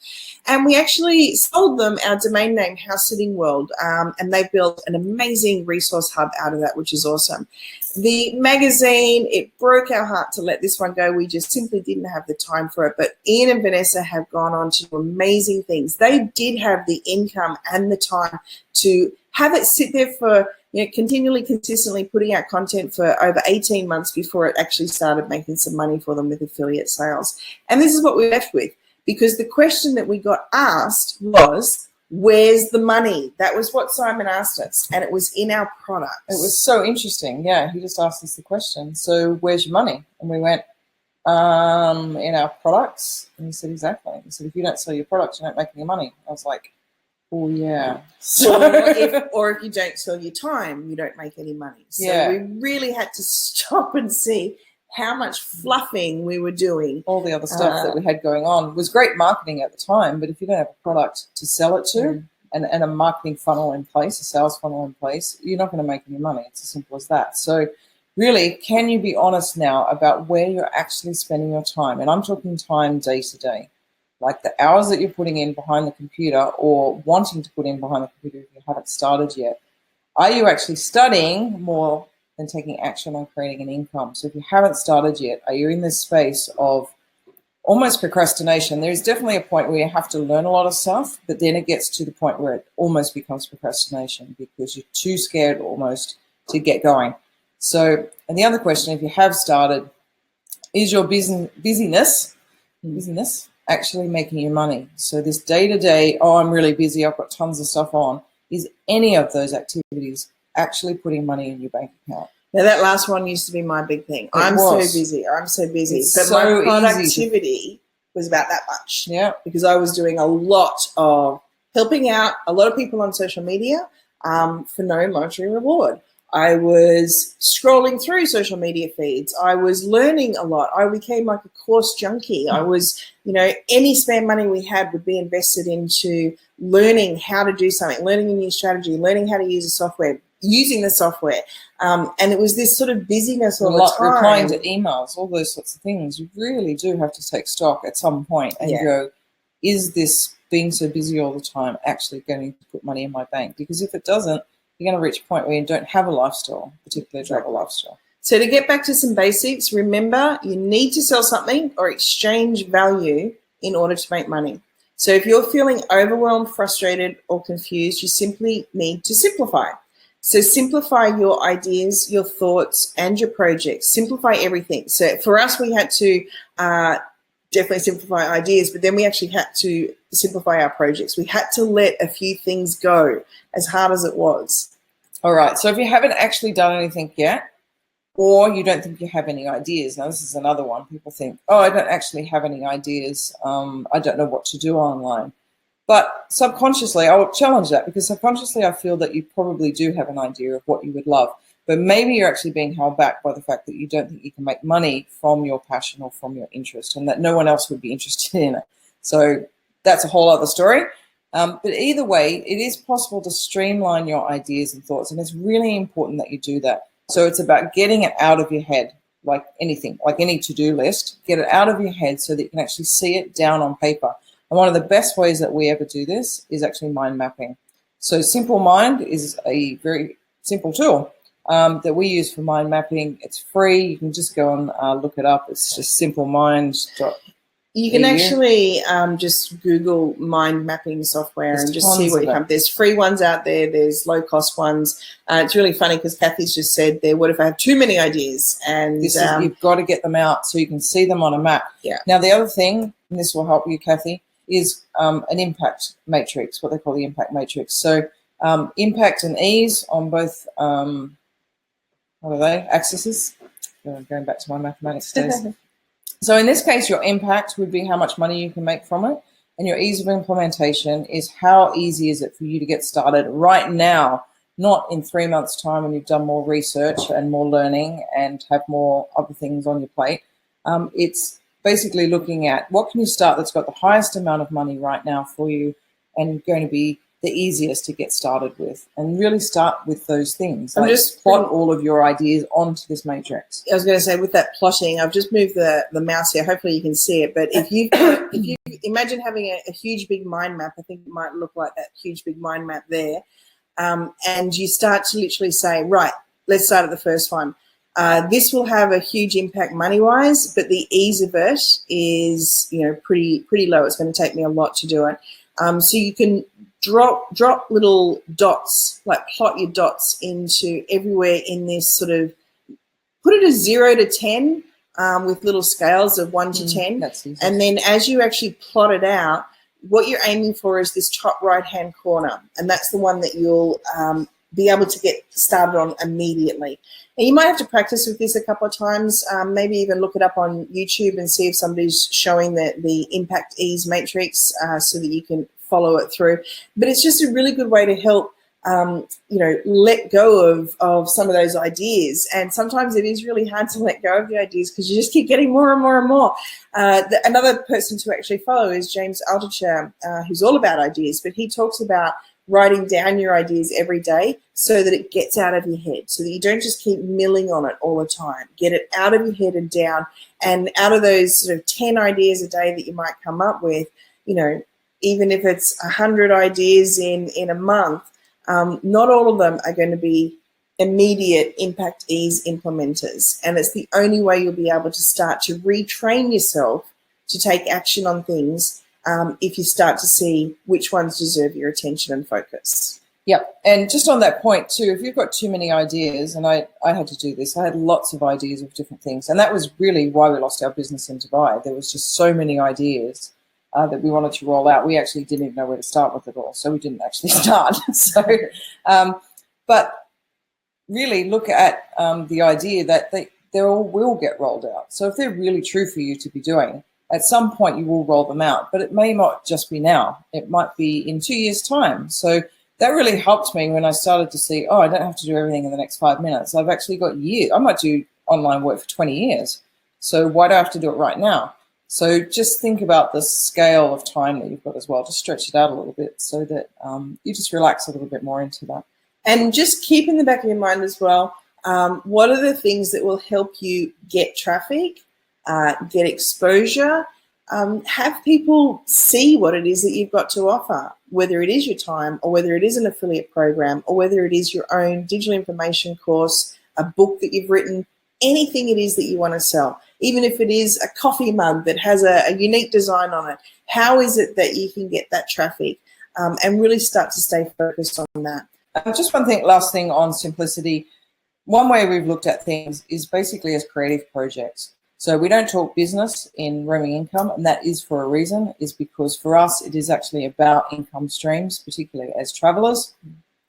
And we actually sold them our domain name, House Sitting World. And they built an amazing resource hub out of that, which is awesome. The magazine, it broke our heart to let this one go. We just simply didn't have the time for it. But Ian and Vanessa have gone on to do amazing things. They did have the income and the time to have it sit there for continually, consistently putting out content for over 18 months before it actually started making some money for them with affiliate sales. And this is what we're left with, because the question that we got asked was, where's the money? That was what Simon asked us, and it was in our products. It was so interesting. Yeah, he just asked us the question, so where's your money? And we went, in our products. And he said, exactly. He said, if you don't sell your products, you don't make any money. I was like, Oh, yeah. Or if you don't sell your time, you don't make any money. So we really had to stop and see how much fluffing we were doing. All the other stuff that we had going on was great marketing at the time, but if you don't have a product to sell it to and a marketing funnel in place, a sales funnel in place, you're not going to make any money. It's as simple as that. So really, can you be honest now about where you're actually spending your time? And I'm talking time day to day, like the hours that you're putting in behind the computer or wanting to put in behind the computer if you haven't started yet. Are you actually studying more than taking action on creating an income? So if you haven't started yet, are you in this space of almost procrastination? There's definitely a point where you have to learn a lot of stuff, but then it gets to the point where it almost becomes procrastination because you're too scared almost to get going. So, and the other question, if you have started, is your busyness actually making you money? So this day-to-day, I'm really busy, I've got tons of stuff on, is any of those activities actually putting money in your bank account? Now, that last one used to be my big thing. I'm so busy. It's but so my productivity was about that much. Yeah. Because I was doing a lot of helping out a lot of people on social media for no monetary reward. I was scrolling through social media feeds. I was learning a lot. I became like a course junkie. I was, any spare money we had would be invested into learning how to do something, learning a new strategy, learning how to use a software, using the software. And it was this sort of busyness all the time. Replying to emails, all those sorts of things. You really do have to take stock at some point and go, is this being so busy all the time actually going to put money in my bank? Because if it doesn't, you're going to reach a point where you don't have a lifestyle, particularly a travel lifestyle. So to get back to some basics, remember you need to sell something or exchange value in order to make money. So if you're feeling overwhelmed, frustrated, or confused, you simply need to simplify. So simplify your ideas, your thoughts, and your projects. Simplify everything. So for us, we had to definitely simplify ideas, but then we actually had to simplify our projects. We had to let a few things go, as hard as it was. All right. So if you haven't actually done anything yet, or you don't think you have any ideas, now this is another one. People think, I don't actually have any ideas. I don't know what to do online. But subconsciously, I will challenge that, because subconsciously I feel that you probably do have an idea of what you would love. But maybe you're actually being held back by the fact that you don't think you can make money from your passion or from your interest, and that no one else would be interested in it. So that's a whole other story. But either way, it is possible to streamline your ideas and thoughts, and it's really important that you do that. So it's about getting it out of your head, like anything, like any to-do list. Get it out of your head so that you can actually see it down on paper. And one of the best ways that we ever do this is actually mind mapping. So Simple Mind is a very simple tool that we use for mind mapping. It's free. You can just go and look it up. It's just simplemind.eu. You can actually just Google mind mapping software and just see what you come. There's free ones out there. There's low cost ones. It's really funny because Kathy's just said there, what if I have too many ideas? And you've got to get them out so you can see them on a map. Yeah. Now, the other thing, and this will help you, Kathy, is an impact matrix, what they call the impact matrix. So impact and ease on both, what are they, axes? Going back to my mathematics days. So in this case, your impact would be how much money you can make from it. And your ease of implementation is how easy is it for you to get started right now, not in 3 months' time when you've done more research and more learning and have more other things on your plate. It's basically looking at what can you start that's got the highest amount of money right now for you and going to be the easiest to get started with, and really start with those things. I'm just plot all of your ideas onto this matrix. I was going to say, with that plotting, I've just moved the mouse here. Hopefully you can see it. But if you imagine having a huge big mind map, I think it might look like that huge big mind map there. And you start to literally say, right, let's start at the first one. This will have a huge impact money-wise, but the ease of it is, pretty low. It's going to take me a lot to do it. So you can drop little dots, like plot your dots into everywhere in this sort of, put it as 0 to 10 with little scales of 1 to 10. That's easy. And then as you actually plot it out, what you're aiming for is this top right-hand corner. And that's the one that you'll be able to get started on immediately. And you might have to practice with this a couple of times, maybe even look it up on YouTube and see if somebody's showing the impact ease matrix so that you can follow it through. But it's just a really good way to help, let go of some of those ideas. And sometimes it is really hard to let go of the ideas because you just keep getting more and more and more. Another person to actually follow is James Altucher, who's all about ideas, but he talks about writing down your ideas every day so that it gets out of your head, so that you don't just keep milling on it all the time. Get it out of your head and down, and out of those sort of 10 ideas a day that you might come up with, even if it's 100 ideas in a month, not all of them are going to be immediate impact ease implementers. And it's the only way you'll be able to start to retrain yourself to take action on things if you start to see which ones deserve your attention and focus. Yep. And just on that point too, if you've got too many ideas, and I had to do this, I had lots of ideas of different things. And that was really why we lost our business in Dubai. There was just so many ideas that we wanted to roll out. We actually didn't even know where to start with it all. So we didn't actually start. But really look at the idea that they all will get rolled out. So if they're really true for you to be doing, at some point you will roll them out, but it may not just be now. It might be in 2 years' time. So that really helped me when I started to see, I don't have to do everything in the next 5 minutes. I've actually got years. I might do online work for 20 years. So why do I have to do it right now? So just think about the scale of time that you've got as well. Just stretch it out a little bit so that you just relax a little bit more into that. And just keep in the back of your mind as well, what are the things that will help you get traffic, get exposure, have people see what it is that you've got to offer, whether it is your time or whether it is an affiliate program or whether it is your own digital information course, a book that you've written, anything it is that you want to sell. Even if it is a coffee mug that has a unique design on it, how is it that you can get that traffic and really start to stay focused on that? Just one thing, last thing on simplicity. One way we've looked at things is basically as creative projects. So we don't talk business in roaming income, and that is for a reason, is because for us it is actually about income streams, particularly as travelers.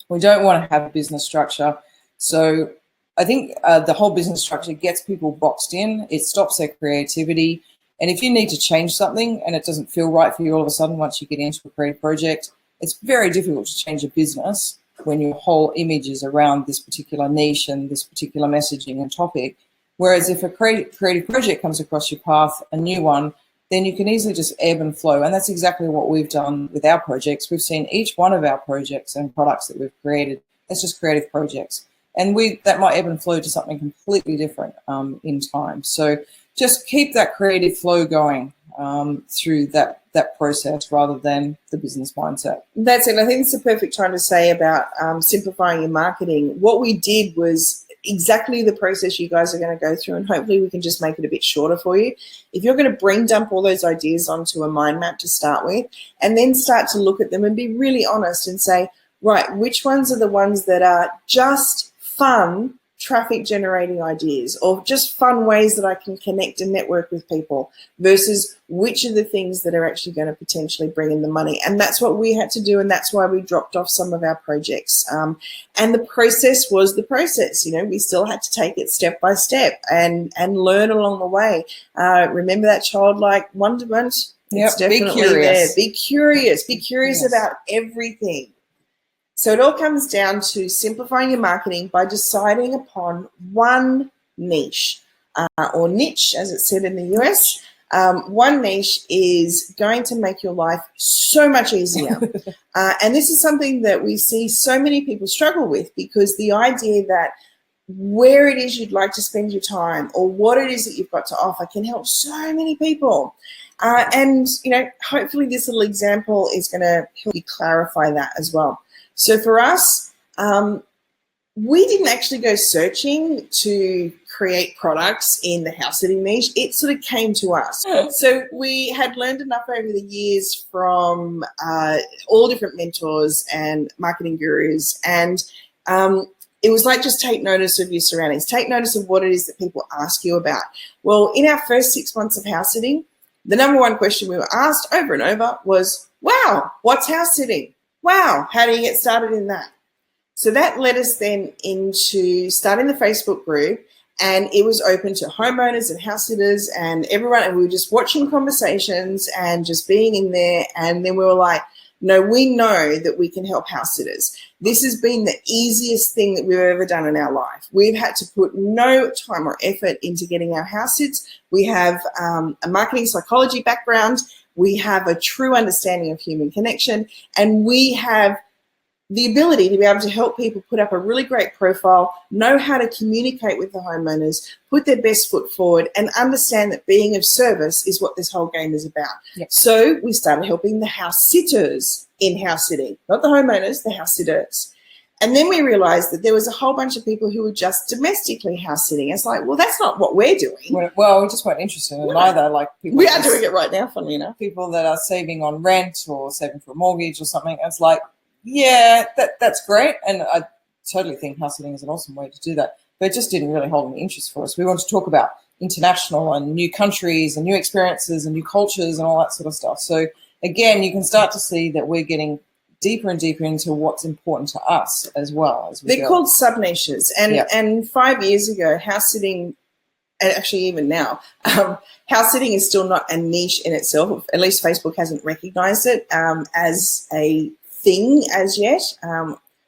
We don't want to have a business structure. So I think the whole business structure gets people boxed in. It stops their creativity. And if you need to change something and it doesn't feel right for you all of a sudden once you get into a creative project, it's very difficult to change a business when your whole image is around this particular niche and this particular messaging and topic. Whereas if a creative project comes across your path, a new one, then you can easily just ebb and flow. And that's exactly what we've done with our projects. We've seen each one of our projects and products that we've created as just creative projects. And that might ebb and flow to something completely different in time. So just keep that creative flow going through that process rather than the business mindset. That's it. I think it's the perfect time to say about simplifying your marketing. What we did was exactly the process you guys are going to go through, and hopefully we can just make it a bit shorter for you. If you're going to brain dump all those ideas onto a mind map to start with, and then start to look at them and be really honest and say, right, which ones are the ones that are just fun traffic generating ideas or just fun ways that I can connect and network with people versus which are the things that are actually going to potentially bring in the money. And that's what we had to do, and that's why we dropped off some of our projects. And the process was the process. We still had to take it step by step and learn along the way. Remember that childlike wonderment? It's definitely there. Be curious. Be curious about everything. So it all comes down to simplifying your marketing by deciding upon one niche or niche, as it's said in the US. One niche is going to make your life so much easier. And this is something that we see so many people struggle with, because the idea that where it is you'd like to spend your time or what it is that you've got to offer can help so many people. And hopefully this little example is going to help you clarify that as well. So for us, we didn't actually go searching to create products in the house sitting niche. It sort of came to us. So we had learned enough over the years from all different mentors and marketing gurus. And it was like, just take notice of your surroundings. Take notice of what it is that people ask you about. Well, in our first 6 months of house sitting, the number one question we were asked over and over was, wow, what's house sitting? Wow, how do you get started in that? So that led us then into starting the Facebook group, and it was open to homeowners and house sitters and everyone, and we were just watching conversations and just being in there. And then we were like, No, we know that we can help house sitters. This has been the easiest thing that we've ever done in our life. We've had to put no time or effort into getting our house sits. We have a marketing psychology background. We have a true understanding of human connection, and we have the ability to be able to help people put up a really great profile, know how to communicate with the homeowners, put their best foot forward, and understand that being of service is what this whole game is about. Yep. So we started helping the house sitters in house sitting, not the homeowners, the house sitters. And then we realized that there was a whole bunch of people who were just domestically house sitting. It's like, well, that's not what we're doing. Well, we just weren't interested in either. Like people we are doing it right now, funnily enough. People that are saving on rent or saving for a mortgage or something. It's like, yeah, that's great. And I totally think house sitting is an awesome way to do that. But it just didn't really hold any interest for us. We want to talk about international and new countries and new experiences and new cultures and all that sort of stuff. So again, you can start to see that we're getting deeper and deeper into what's important to us as well. As we They're called sub-niches. And 5 years ago, house sitting, and actually even now, house sitting is still not a niche in itself. At least Facebook hasn't recognized it as a thing as yet.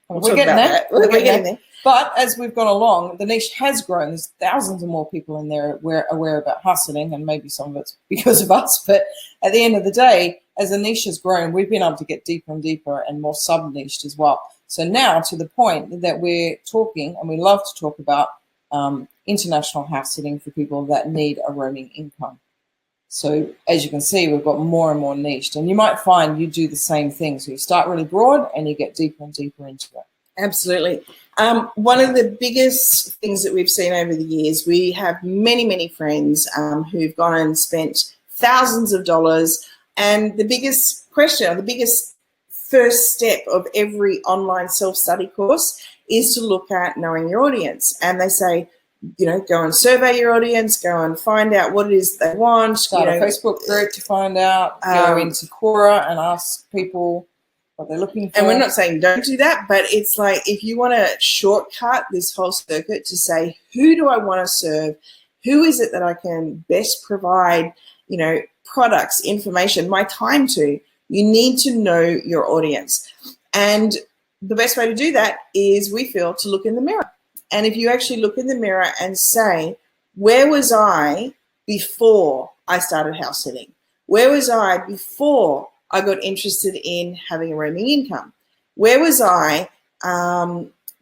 We're getting there. We're getting there. But as we've gone along, the niche has grown. There's thousands of more people in there aware about house sitting, and maybe some of it's because of us. But at the end of the day, as the niche has grown, we've been able to get deeper and deeper and more sub-niched as well. So now to the point that we're talking, and we love to talk about international house sitting for people that need a roaming income. So as you can see, we've got more and more niched, and you might find you do the same thing. So you start really broad and you get deeper and deeper into it. Absolutely. One of the biggest things that we've seen over the years, we have many, many friends who've gone and spent thousands of dollars. And the biggest question, or the biggest first step of every online self-study course is to look at knowing your audience. And they say, go and survey your audience, go and find out what it is they want. Start a Facebook group to find out, go into Quora and ask people what they're looking for. And we're not saying don't do that, but it's like if you want to shortcut this whole circuit to say, who do I want to serve? Who is it that I can best provide, products, information, my time to? You need to know your audience. And the best way to do that is, we feel, to look in the mirror. And if you actually look in the mirror and say, where was I before I started house sitting? Where was I before I got interested in having a roaming income? Where was I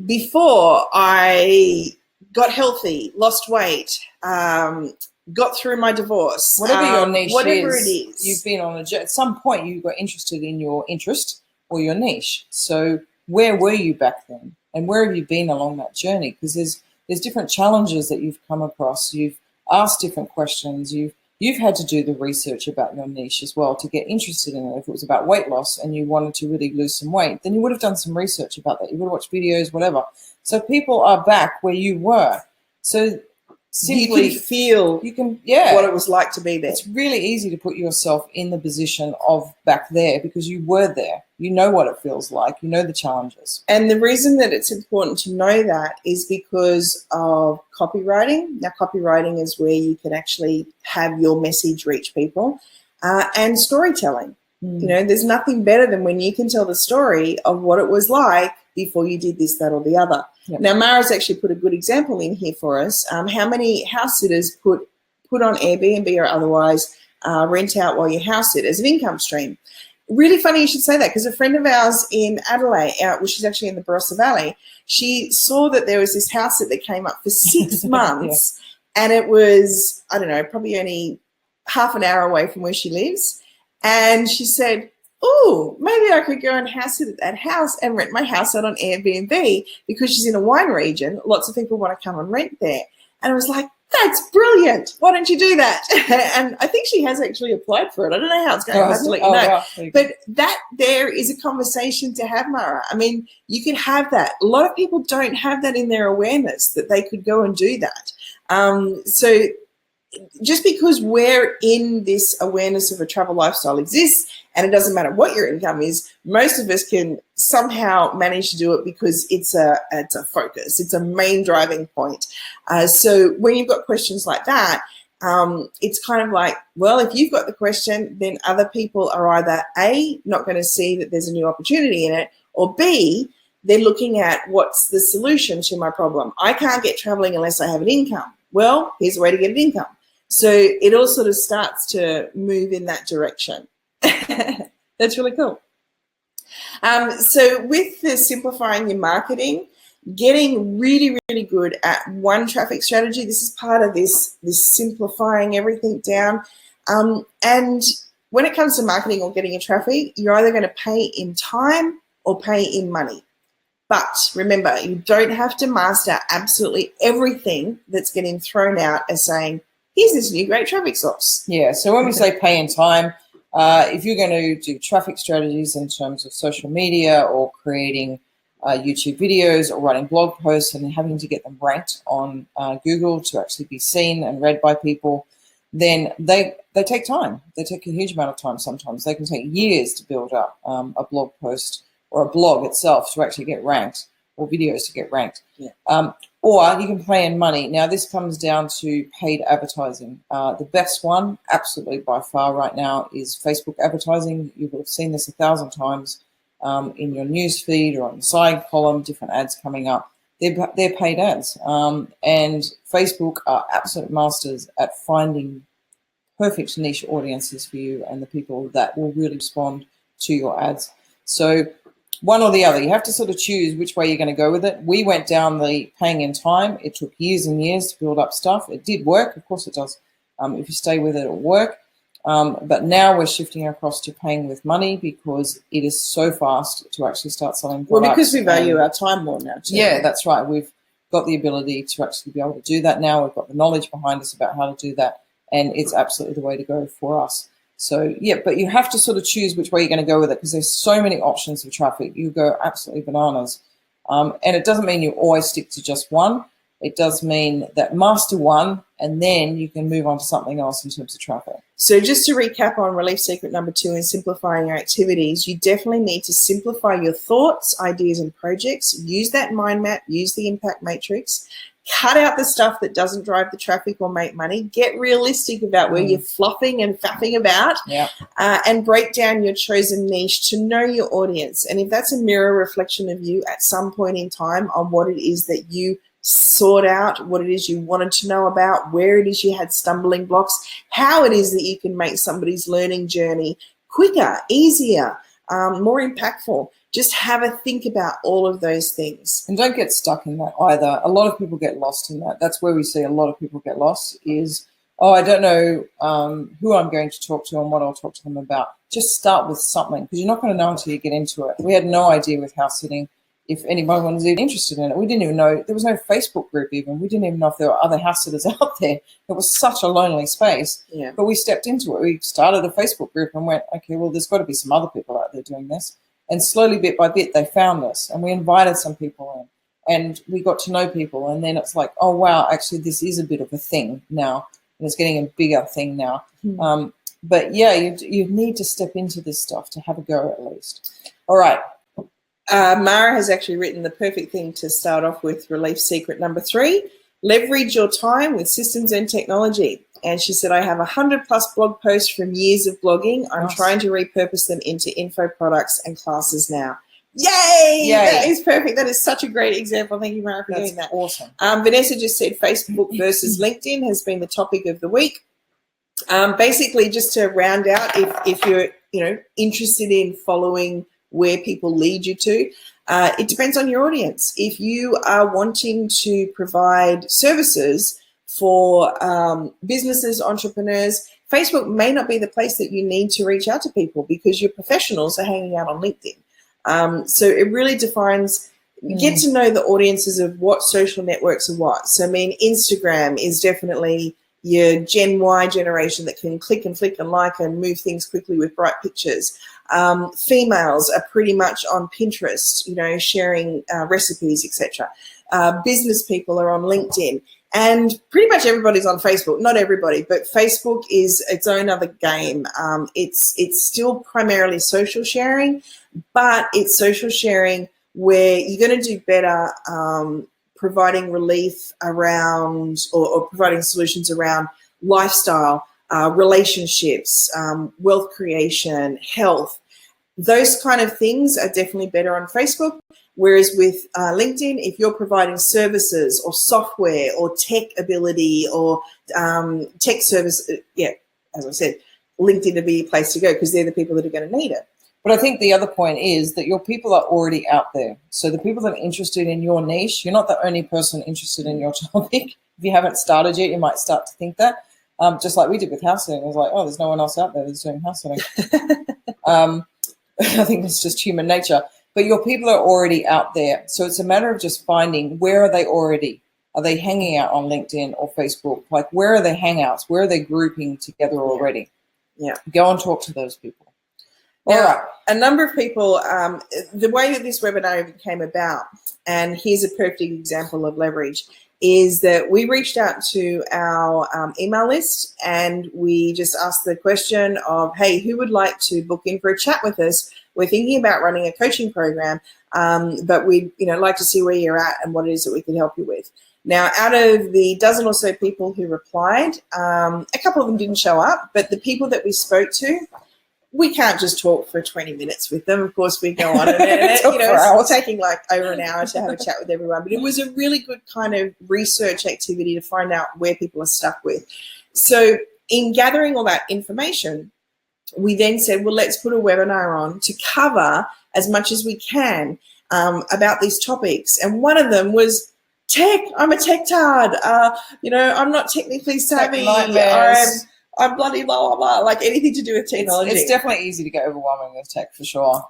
before I got healthy, lost weight, got through my divorce? Whatever your niche whatever it is. You've been on at some point you got interested in your interest or your niche. So where were you back then? And where have you been along that journey? Because there's different challenges that you've come across. You've asked different questions. You've had to do the research about your niche as well to get interested in it. If it was about weight loss and you wanted to really lose some weight, then you would have done some research about that. You would have watched videos, whatever. So people are back where you were. So simply you can feel what it was like to be there. It's really easy to put yourself in the position of back there because you were there. You know what it feels like. You know the challenges. And the reason that it's important to know that is because of copywriting. Now, copywriting is where you can actually have your message reach people, and storytelling. There's nothing better than when you can tell the story of what it was like before you did this, that, or the other. Yep. Now, Mara's actually put a good example in here for us. How many house sitters put on Airbnb or otherwise rent out while you house sit as an income stream? Really funny you should say that, because a friend of ours in Adelaide, which is actually in the Barossa Valley, she saw that there was this house that came up for 6 months, and it was, I don't know, probably only half an hour away from where she lives. And she said, oh, maybe I could go and house sit at that house and rent my house out on Airbnb, because she's in a wine region. Lots of people want to come and rent there. And I was like, that's brilliant. Why don't you do that? And I think she has actually applied for it. I don't know how it's going. I have to let you know. Wow. But that there is a conversation to have, Mara. I mean, you could have that. A lot of people don't have that in their awareness that they could go and do that. So just because we're in this awareness of a travel lifestyle exists, and it doesn't matter what your income is, most of us can somehow manage to do it because it's a focus. It's a main driving point. So when you've got questions like that, it's kind of like, well, if you've got the question, then other people are either A, not going to see that there's a new opportunity in it, or B, they're looking at what's the solution to my problem. I can't get traveling unless I have an income. Well, here's a way to get an income. So it all sort of starts to move in that direction. That's really cool. So with the simplifying your marketing, getting really, really good at one traffic strategy, this is part of this simplifying everything down. And when it comes to marketing or getting your traffic, you're either going to pay in time or pay in money. But remember, you don't have to master absolutely everything that's getting thrown out as saying, here's this new great traffic source. Yeah, so when we say pay in time, if you're going to do traffic strategies in terms of social media or creating YouTube videos or writing blog posts and having to get them ranked on Google to actually be seen and read by people, then they take time. They take a huge amount of time sometimes. They can take years to build up a blog post or a blog itself to actually get ranked, or videos to get ranked. Yeah. Or you can pay in money. Now, this comes down to paid advertising. The best one, absolutely by far right now, is Facebook advertising. You will have seen this 1,000 times in your news feed or on the side column, different ads coming up. They're paid ads. And Facebook are absolute masters at finding perfect niche audiences for you and the people that will really respond to your ads. So one or the other, you have to sort of choose which way you're going to go with it. We went down the paying in time. It took years and years to build up stuff. It did work. Of course it does. If you stay with it, it'll work. But now we're shifting across to paying with money because it is so fast to actually start selling products. Well, because we value our time more now too. Yeah, that's right. We've got the ability to actually be able to do that now. We've got the knowledge behind us about how to do that. And it's absolutely the way to go for us. So, yeah, but you have to sort of choose which way you're going to go with it because there's so many options for traffic. You go absolutely bananas. And it doesn't mean you always stick to just one. It does mean that master one, and then you can move on to something else in terms of traffic. So just to recap on relief secret number 2 in simplifying your activities, you definitely need to simplify your thoughts, ideas, and projects. Use that mind map, use the impact matrix. Cut out the stuff that doesn't drive the traffic or make money. Get realistic about where you're fluffing and faffing about, and break down your chosen niche to know your audience. And if that's a mirror reflection of you at some point in time on what it is that you sort out, what it is you wanted to know about, where it is you had stumbling blocks, how it is that you can make somebody's learning journey quicker, easier, more impactful. Just have a think about all of those things. And don't get stuck in that either. A lot of people get lost in that. That's where we see a lot of people get lost is, I don't know who I'm going to talk to and what I'll talk to them about. Just start with something because you're not going to know until you get into it. We had no idea with house sitting if anyone was even interested in it. We didn't even know. There was no Facebook group even. We didn't even know if there were other house sitters out there. It was such a lonely space. Yeah. But we stepped into it. We started a Facebook group and went, okay, well, there's got to be some other people out there doing this. And slowly, bit by bit, they found us, and we invited some people in, and we got to know people. And then it's like, oh, wow, actually, this is a bit of a thing now. And it's getting a bigger thing now. But, yeah, you need to step into this stuff to have a go at least. All right. Mara has actually written the perfect thing to start off with relief secret number 3. Leverage your time with systems and technology. And she said, I have 100+ blog posts from years of blogging. I'm trying to repurpose them into info products and classes now. Yay! That is perfect. That is such a great example. Thank you, Mara, for doing that. Awesome. Vanessa just said Facebook versus LinkedIn has been the topic of the week. Basically, just to round out, if you're interested in following where people lead you to, it depends on your audience. If you are wanting to provide services for businesses, entrepreneurs, Facebook may not be the place that you need to reach out to people because your professionals are hanging out on LinkedIn. So it really defines, get to know the audiences of what social networks are what. So, I mean, Instagram is definitely your Gen Y generation that can click and flick and like and move things quickly with bright pictures. Females are pretty much on Pinterest, sharing recipes, etc. Business people are on LinkedIn. And pretty much everybody's on Facebook. Not everybody, but Facebook is its own other game. It's still primarily social sharing, but it's social sharing where you're going to do better providing relief around or providing solutions around lifestyle, relationships, wealth creation, health. Those kind of things are definitely better on Facebook. Whereas with LinkedIn, if you're providing services or software or tech ability or tech service, as I said, LinkedIn would be a place to go because they're the people that are going to need it. But I think the other point is that your people are already out there. So the people that are interested in your niche, you're not the only person interested in your topic. If you haven't started yet, you might start to think that. Just like we did with house sitting. It was like, oh, there's no one else out there that's doing house sitting. I think it's just human nature. But your people are already out there. So it's a matter of just finding where are they already? Are they hanging out on LinkedIn or Facebook? Like, where are their hangouts? Where are they grouping together already? Yeah. Go and talk to those people. Now, all right. A number of people, the way that this webinar came about, and here's a perfect example of leverage, is that we reached out to our email list and we just asked the question of, hey, who would like to book in for a chat with us? We're thinking about running a coaching program, but we'd like to see where you're at and what it is that we can help you with. Now, out of the dozen or so people who replied, a couple of them didn't show up, but the people that we spoke to, we can't just talk for 20 minutes with them. Of course, we go on and it's taking like over an hour to have a chat with everyone. But it was a really good kind of research activity to find out where people are stuck with. So in gathering all that information, we then said, well, let's put a webinar on to cover as much as we can about these topics. And one of them was tech. I'm a tech tard. I'm not technically savvy. I'm bloody blah, blah, blah, like anything to do with technology. It's definitely easy to get overwhelming with tech for sure.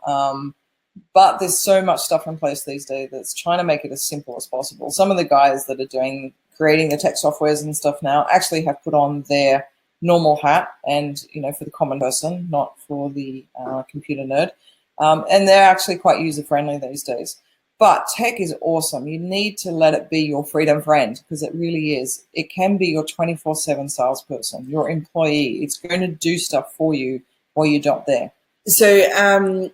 But there's so much stuff in place these days that's trying to make it as simple as possible. Some of the guys that are creating the tech softwares and stuff now actually have put on their normal hat and, for the common person, not for the computer nerd. And they're actually quite user-friendly these days. But tech is awesome. You need to let it be your freedom friend because it really is. It can be your 24/7 salesperson, your employee. It's going to do stuff for you while you're not there. So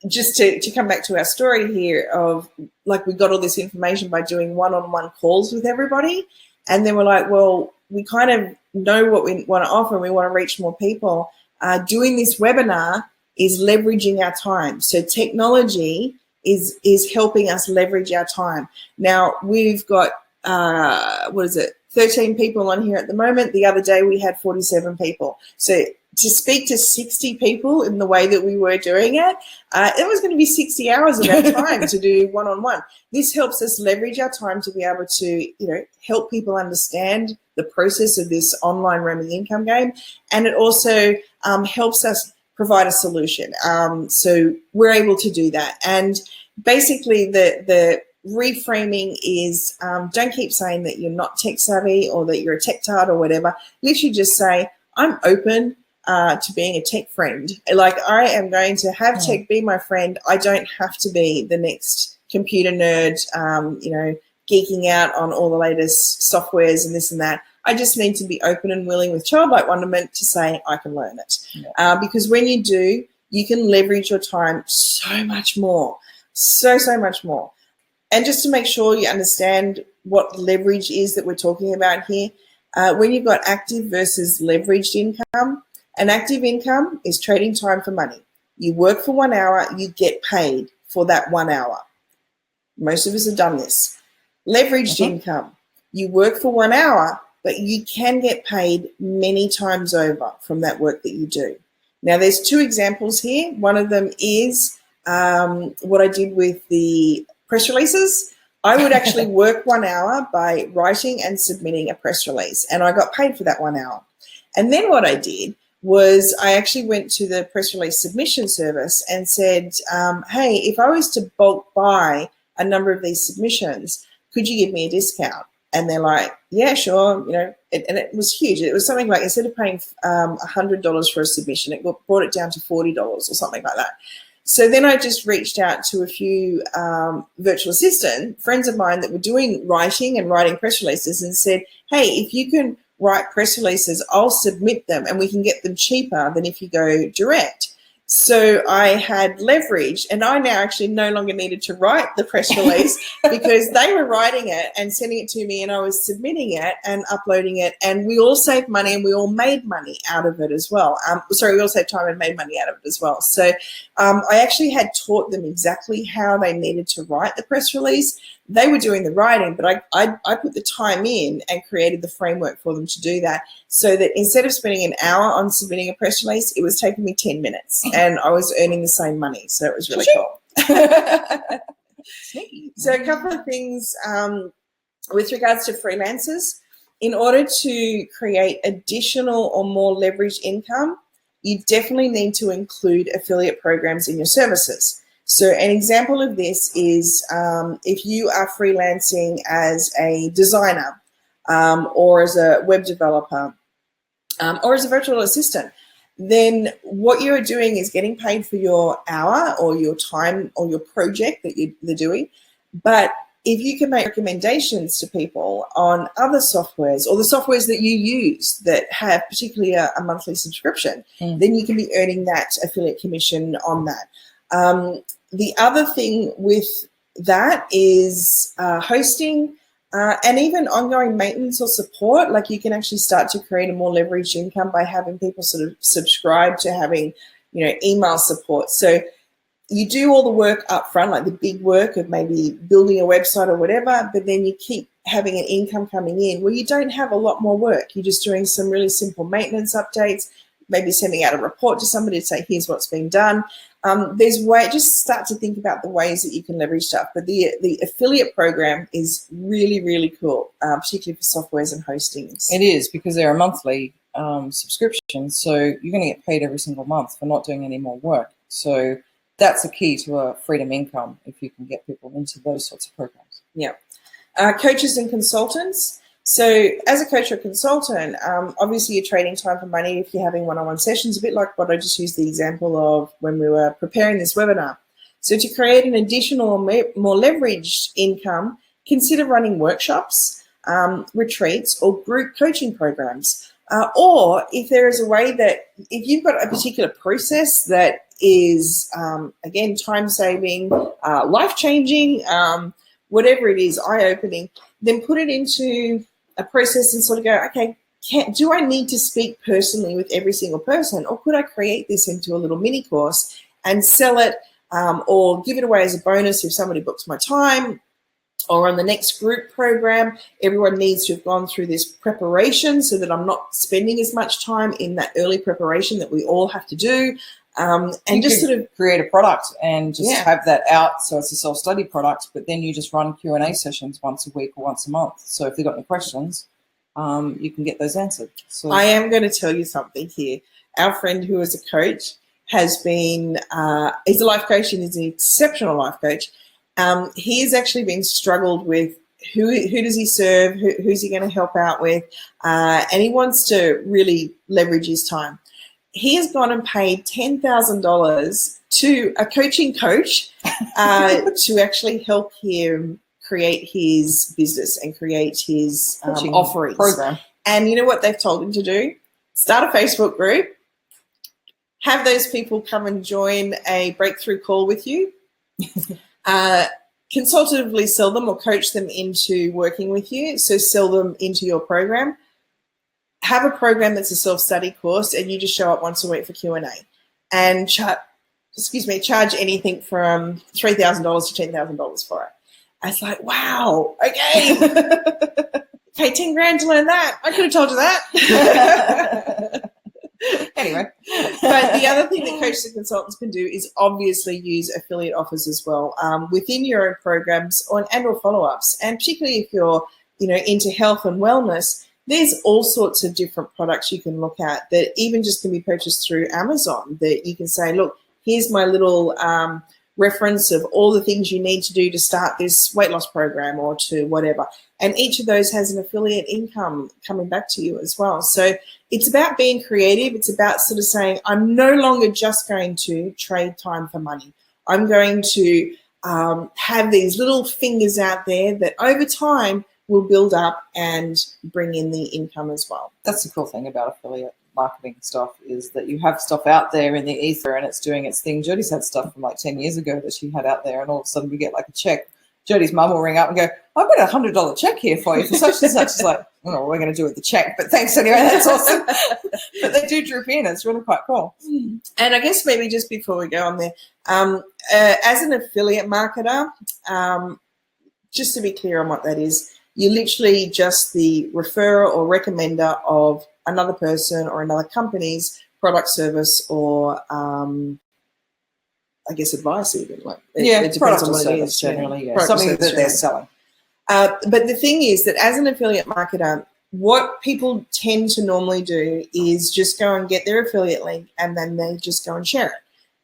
just to come back to our story here of like we got all this information by doing one-on-one calls with everybody. And then we're like, well, we kind of know what we want to offer and we want to reach more people. Doing this webinar is leveraging our time. So technology is helping us leverage our time. Now, we've got, 13 people on here at the moment. The other day we had 47 people. So to speak to 60 people in the way that we were doing it, it was going to be 60 hours of our time to do one-on-one. This helps us leverage our time to be able to, help people understand the process of this online roaming income game. And it also helps us provide a solution. So we're able to do that. And basically the reframing is don't keep saying that you're not tech savvy or that you're a tech tard or whatever. Literally just say, I'm open to being a tech friend. Like I am going to have tech be my friend. I don't have to be the next computer nerd, geeking out on all the latest softwares and this and that. I just need to be open and willing with childlike wonderment to say I can learn it. Yeah. Because when you do, you can leverage your time so much more, so much more. And just to make sure you understand what leverage is that we're talking about here, when you've got active versus leveraged income, an active income is trading time for money. You work for 1 hour, you get paid for that 1 hour. Most of us have done this. Leveraged income, you work for 1 hour, but you can get paid many times over from that work that you do. Now, there's two examples here. One of them is what I did with the press releases. I would actually work 1 hour by writing and submitting a press release, and I got paid for that 1 hour. And then what I did was I actually went to the press release submission service and said, hey, if I was to bulk buy a number of these submissions, could you give me a discount? And they're like, yeah, sure. And it was huge. It was something like, instead of paying $100 for a submission, it brought it down to $40 or something like that. So then I just reached out to a few virtual assistant friends of mine that were doing writing and writing press releases and said, hey, if you can write press releases, I'll submit them and we can get them cheaper than if you go direct. So I had leverage, and I now actually no longer needed to write the press release because they were writing it and sending it to me, and I was submitting it and uploading it, and we all saved money and we all made money out of it as well. We all saved time and made money out of it as well. So I actually had taught them exactly how they needed to write the press release. They were doing the writing, but I put the time in and created the framework for them to do that, so that instead of spending an hour on submitting a press release, it was taking me 10 minutes and I was earning the same money. So it was really cool. So a couple of things with regards to freelancers. In order to create additional or more leveraged income, you definitely need to include affiliate programs in your services. So an example of this is if you are freelancing as a designer or as a web developer or as a virtual assistant, then what you're doing is getting paid for your hour or your time or your project that they're doing. But if you can make recommendations to people on other softwares or the softwares that you use that have particularly a monthly subscription, then you can be earning that affiliate commission on that. The other thing with that is hosting and even ongoing maintenance or support. Like, you can actually start to create a more leveraged income by having people sort of subscribe to having, email support. So you do all the work up front, like the big work of maybe building a website or whatever, but then you keep having an income coming in where you don't have a lot more work. You're just doing some really simple maintenance updates, maybe sending out a report to somebody to say, here's what's been done. Just start to think about the ways that you can leverage stuff. But the affiliate program is really, really cool, particularly for softwares and hostings. It is, because they're a monthly subscription, so you're going to get paid every single month for not doing any more work. So that's the key to a freedom income, if you can get people into those sorts of programs. Yeah. Coaches and consultants. So as a coach or consultant, obviously you're trading time for money if you're having one-on-one sessions, a bit like what I just used the example of when we were preparing this webinar. So to create an additional or more leveraged income, consider running workshops, retreats, or group coaching programs. Or if there is a way that, if you've got a particular process that is, again, time-saving, life-changing, whatever it is, eye-opening, then put it into a process and sort of go, okay, do I need to speak personally with every single person, or could I create this into a little mini course and sell it, or give it away as a bonus if somebody books my time? Or on the next group program, everyone needs to have gone through this preparation so that I'm not spending as much time in that early preparation that we all have to do. And you just sort of create a product and just have that out, so it's a self-study product, but then you just run Q&A sessions once a week or once a month. So if they've got any questions, you can get those answered. So I am going to tell you something here. Our friend who is a coach has been, he's a life coach and he's an exceptional life coach. He has actually been struggled with who does he serve, who's he going to help out with, and he wants to really leverage his time. He has gone and paid $10,000 to a coaching coach to actually help him create his business and create his offerings. Program. And you know what they've told him to do? Start a Facebook group, have those people come and join a breakthrough call with you, consultatively sell them or coach them into working with you, so sell them into your program. Have a program that's a self-study course, and you just show up once a week for Q&A, and charge anything from $3,000 to $10,000 for it. I was like, wow, okay. Pay $10,000 to learn that. I could have told you that. Anyway. But the other thing that coaches and consultants can do is obviously use affiliate offers as well within your own programs and/or follow-ups. And particularly if you're, into health and wellness, there's all sorts of different products you can look at that even just can be purchased through Amazon, that you can say, look, here's my little reference of all the things you need to do to start this weight loss program or to whatever. And each of those has an affiliate income coming back to you as well. So it's about being creative. It's about sort of saying, I'm no longer just going to trade time for money. I'm going to have these little fingers out there that over time will build up and bring in the income as well. That's the cool thing about affiliate. marketing stuff is that you have stuff out there in the ether and it's doing its thing. Jodie's had stuff from like 10 years ago that she had out there, and all of a sudden we get like a check. Jodie's mum will ring up and go, I've got $100 check here for you for such and such. It's like, I don't know what we're going to do with the check, but thanks anyway. That's awesome. But they do drip in. It's really quite cool. And I guess maybe just before we go on there, as an affiliate marketer, just to be clear on what that is, you're literally just the referrer or recommender of another person or another company's product, service, or I guess advice even. Like it depends on what it is. Generally, yeah. Something that they're selling. But the thing is that as an affiliate marketer, what people tend to normally do is just go and get their affiliate link, and then they just go and share it.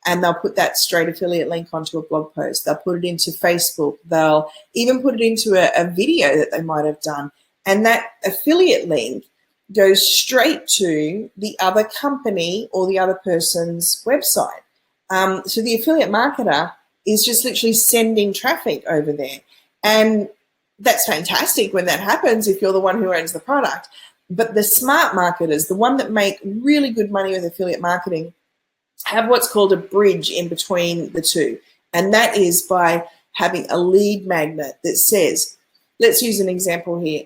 And they'll put that straight affiliate link onto a blog post. They'll put it into Facebook. They'll even put it into a video that they might have done. And that affiliate link goes straight to the other company or the other person's website. So the affiliate marketer is just literally sending traffic over there. And that's fantastic when that happens if you're the one who owns the product. But the smart marketers, the one that make really good money with affiliate marketing, have what's called a bridge in between the two. And that is by having a lead magnet that says, let's use an example here.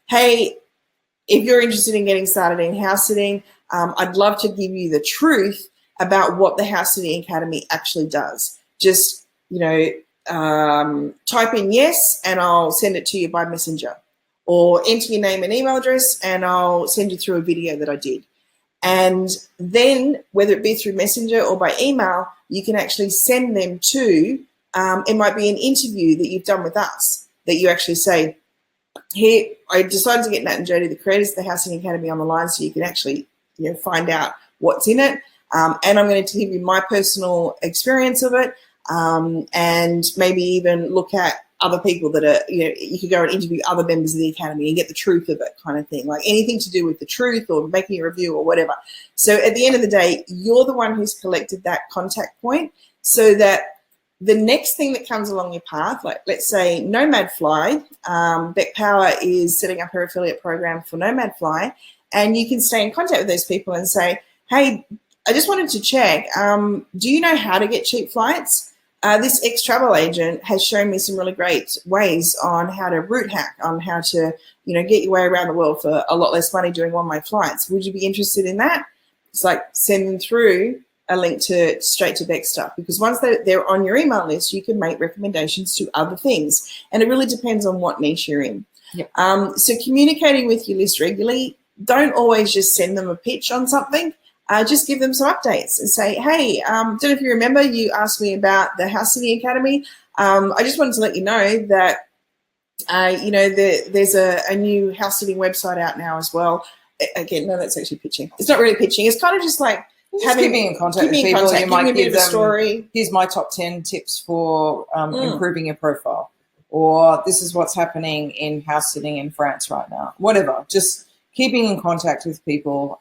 Hey, if you're interested in getting started in house sitting, I'd love to give you the truth about what the House Sitting Academy actually does. Just, type in yes and I'll send it to you by messenger, or enter your name and email address and I'll send you through a video that I did. And then whether it be through messenger or by email, you can actually send them to, it might be an interview that you've done with us, that you actually say, here, I decided to get Nat'n'Jodie, the creators of the House Sitting Academy, on the line so you can actually find out what's in it. And I'm going to give you my personal experience of it, and maybe even look at other people that are, you could go and interview other members of the academy and get the truth of it, kind of thing, like anything to do with the truth or making a review or whatever. So at the end of the day, you're the one who's collected that contact point, so that the next thing that comes along your path, like let's say Nomad Fly, Beck Power is setting up her affiliate program for Nomad Fly, and you can stay in contact with those people and say, hey, I just wanted to check, do you know how to get cheap flights? This ex-travel agent has shown me some really great ways on how to route hack, on how to, get your way around the world for a lot less money doing one-way flights. Would you be interested in that? It's like send them through a link to straight to Beck stuff, because once they're on your email list, you can make recommendations to other things. And it really depends on what niche you're in. Yep. So communicating with your list regularly, don't always just send them a pitch on something. Just give them some updates and say, hey, don't know if you remember, you asked me about the House Sitting Academy. I just wanted to let you know that, there's a new house sitting website out now as well. Again, no, that's actually pitching. It's not really pitching. It's kind of just like keeping in contact with people. You might give them a story. Here's my top 10 tips for improving your profile, or this is what's happening in house sitting in France right now. Whatever, just keeping in contact with people,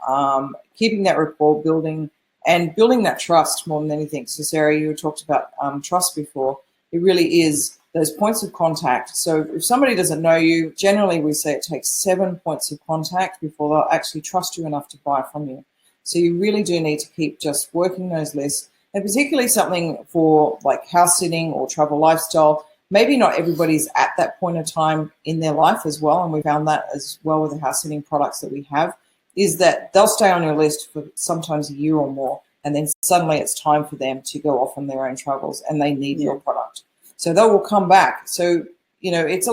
keeping that rapport building, and building that trust more than anything. So, Sarah, you talked about trust before. It really is those points of contact. So if somebody doesn't know you, generally we say it takes 7 points of contact before they'll actually trust you enough to buy from you. So you really do need to keep just working those lists, and particularly something for like house sitting or travel lifestyle. Maybe not everybody's at that point of time in their life as well, and we found that as well with the house sitting products that we have, is that they'll stay on your list for sometimes a year or more, and then suddenly it's time for them to go off on their own travels and they need your product. So they will come back. So, it's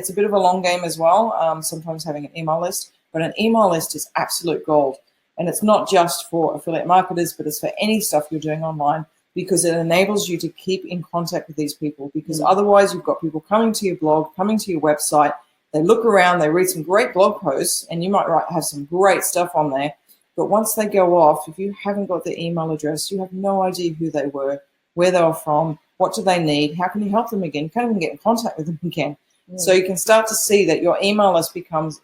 a bit of a long game as well, sometimes having an email list, but an email list is absolute gold. And it's not just for affiliate marketers, but it's for any stuff you're doing online, because it enables you to keep in contact with these people, because otherwise you've got people coming to your blog, coming to your website, they look around, they read some great blog posts, and you might have some great stuff on there. But once they go off, if you haven't got their email address, you have no idea who they were, where they were from, what do they need, how can you help them again? You can't even get in contact with them again. So you can start to see that your email list becomes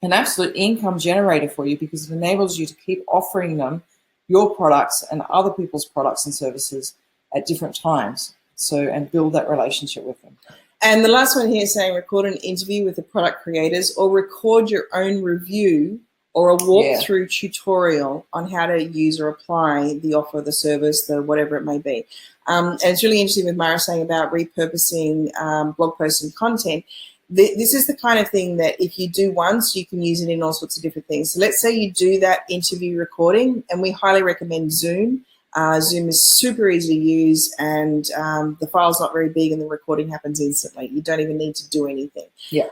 an absolute income generator for you, because it enables you to keep offering them your products and other people's products and services at different times. So, and build that relationship with them. And the last one here is saying record an interview with the product creators, or record your own review or a walkthrough tutorial on how to use or apply the offer, the service, the whatever it may be. And it's really interesting with Mara saying about repurposing blog posts and content. This is the kind of thing that if you do once, you can use it in all sorts of different things. So let's say you do that interview recording, and we highly recommend Zoom. Zoom is super easy to use, and the file's not very big, and the recording happens instantly. You don't even need to do anything. Yeah.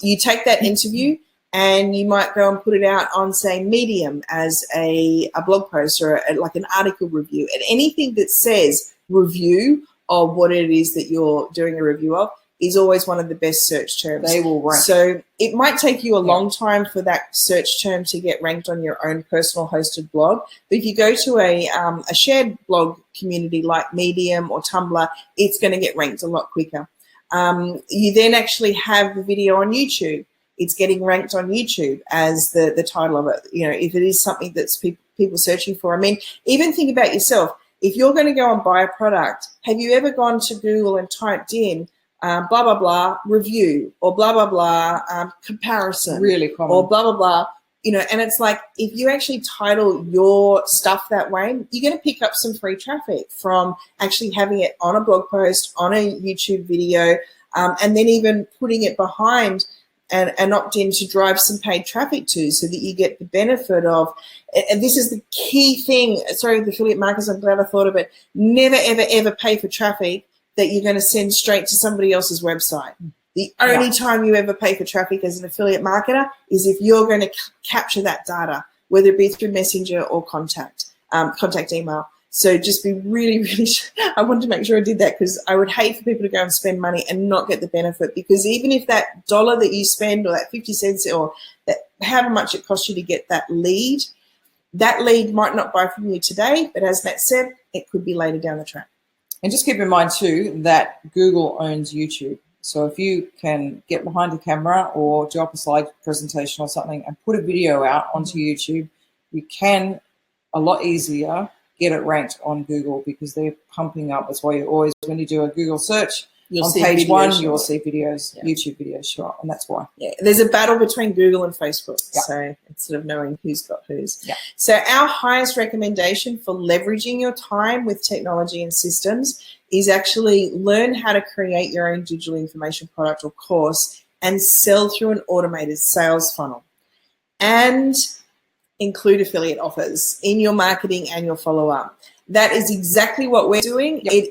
You take that interview, and you might go and put it out on, say, Medium as a blog post or like an article review. And anything that says review of what it is that you're doing a review of is always one of the best search terms. They will rank. So it might take you a long time for that search term to get ranked on your own personal hosted blog. But if you go to a shared blog community like Medium or Tumblr, it's going to get ranked a lot quicker. You then actually have the video on YouTube. It's getting ranked on YouTube as the title of it. You know, if it is something that's people searching for. I mean, even think about yourself. If you're going to go and buy a product, have you ever gone to Google and typed in blah, blah, blah, review, or blah, blah, blah, comparison. Really common. Or blah, blah, blah. You know, and it's like, if you actually title your stuff that way, you're going to pick up some free traffic from actually having it on a blog post, on a YouTube video, and then even putting it behind and opt in to drive some paid traffic to, so that you get the benefit of, and this is the key thing, sorry, the affiliate marketers, I'm glad I thought of it, never, ever, ever pay for traffic that you're going to send straight to somebody else's website. The only time you ever pay for traffic as an affiliate marketer is if you're going to capture that data, whether it be through Messenger or contact email. So just be really, really, I wanted to make sure I did that, because I would hate for people to go and spend money and not get the benefit, because even if that dollar that you spend, or that 50 cents, or that however much it costs you to get that lead might not buy from you today, but as Matt said, it could be later down the track. And just keep in mind too that Google owns YouTube. So if you can get behind the camera or do up a slide presentation or something and put a video out onto YouTube, you can a lot easier get it ranked on Google, because they're pumping up. That's why you always, when you do a Google search, on page one, you'll see videos, YouTube videos show up, and that's why. Yeah, there's a battle between Google and Facebook, so it's sort of knowing who's got whose. Yeah. So our highest recommendation for leveraging your time with technology and systems is actually learn how to create your own digital information product or course and sell through an automated sales funnel, and include affiliate offers in your marketing and your follow-up. That is exactly what we're doing. Yep.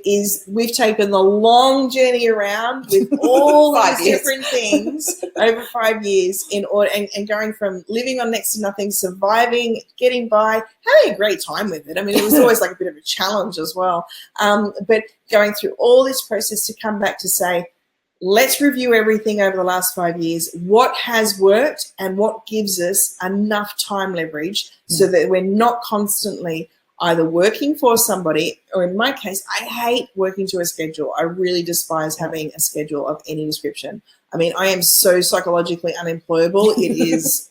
We've taken the long journey around with all these different things over 5 years in order, and going from living on next to nothing, surviving, getting by, having a great time with it. I mean, it was always like a bit of a challenge as well. But going through all this process to come back to say, let's review everything over the last 5 years, what has worked and what gives us enough time leverage so that we're not constantly either working for somebody, or in my case, I hate working to a schedule. I really despise having a schedule of any description. I mean, I am so psychologically unemployable. It is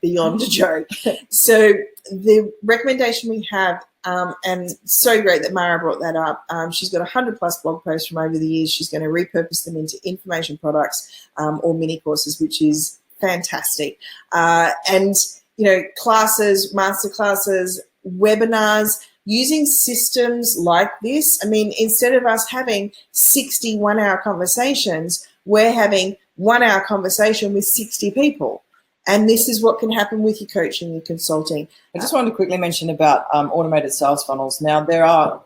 beyond a joke. So the recommendation we have, and so great that Mara brought that up, she's got 100+ blog posts from over the years. She's going to repurpose them into information products or mini courses, which is fantastic. And, you know, classes, masterclasses, webinars, using systems like this. I mean, instead of us having 60 one-hour conversations, we're having 1 hour conversation with 60 people. And this is what can happen with your coaching, your consulting. I just wanted to quickly mention about automated sales funnels. Now, there are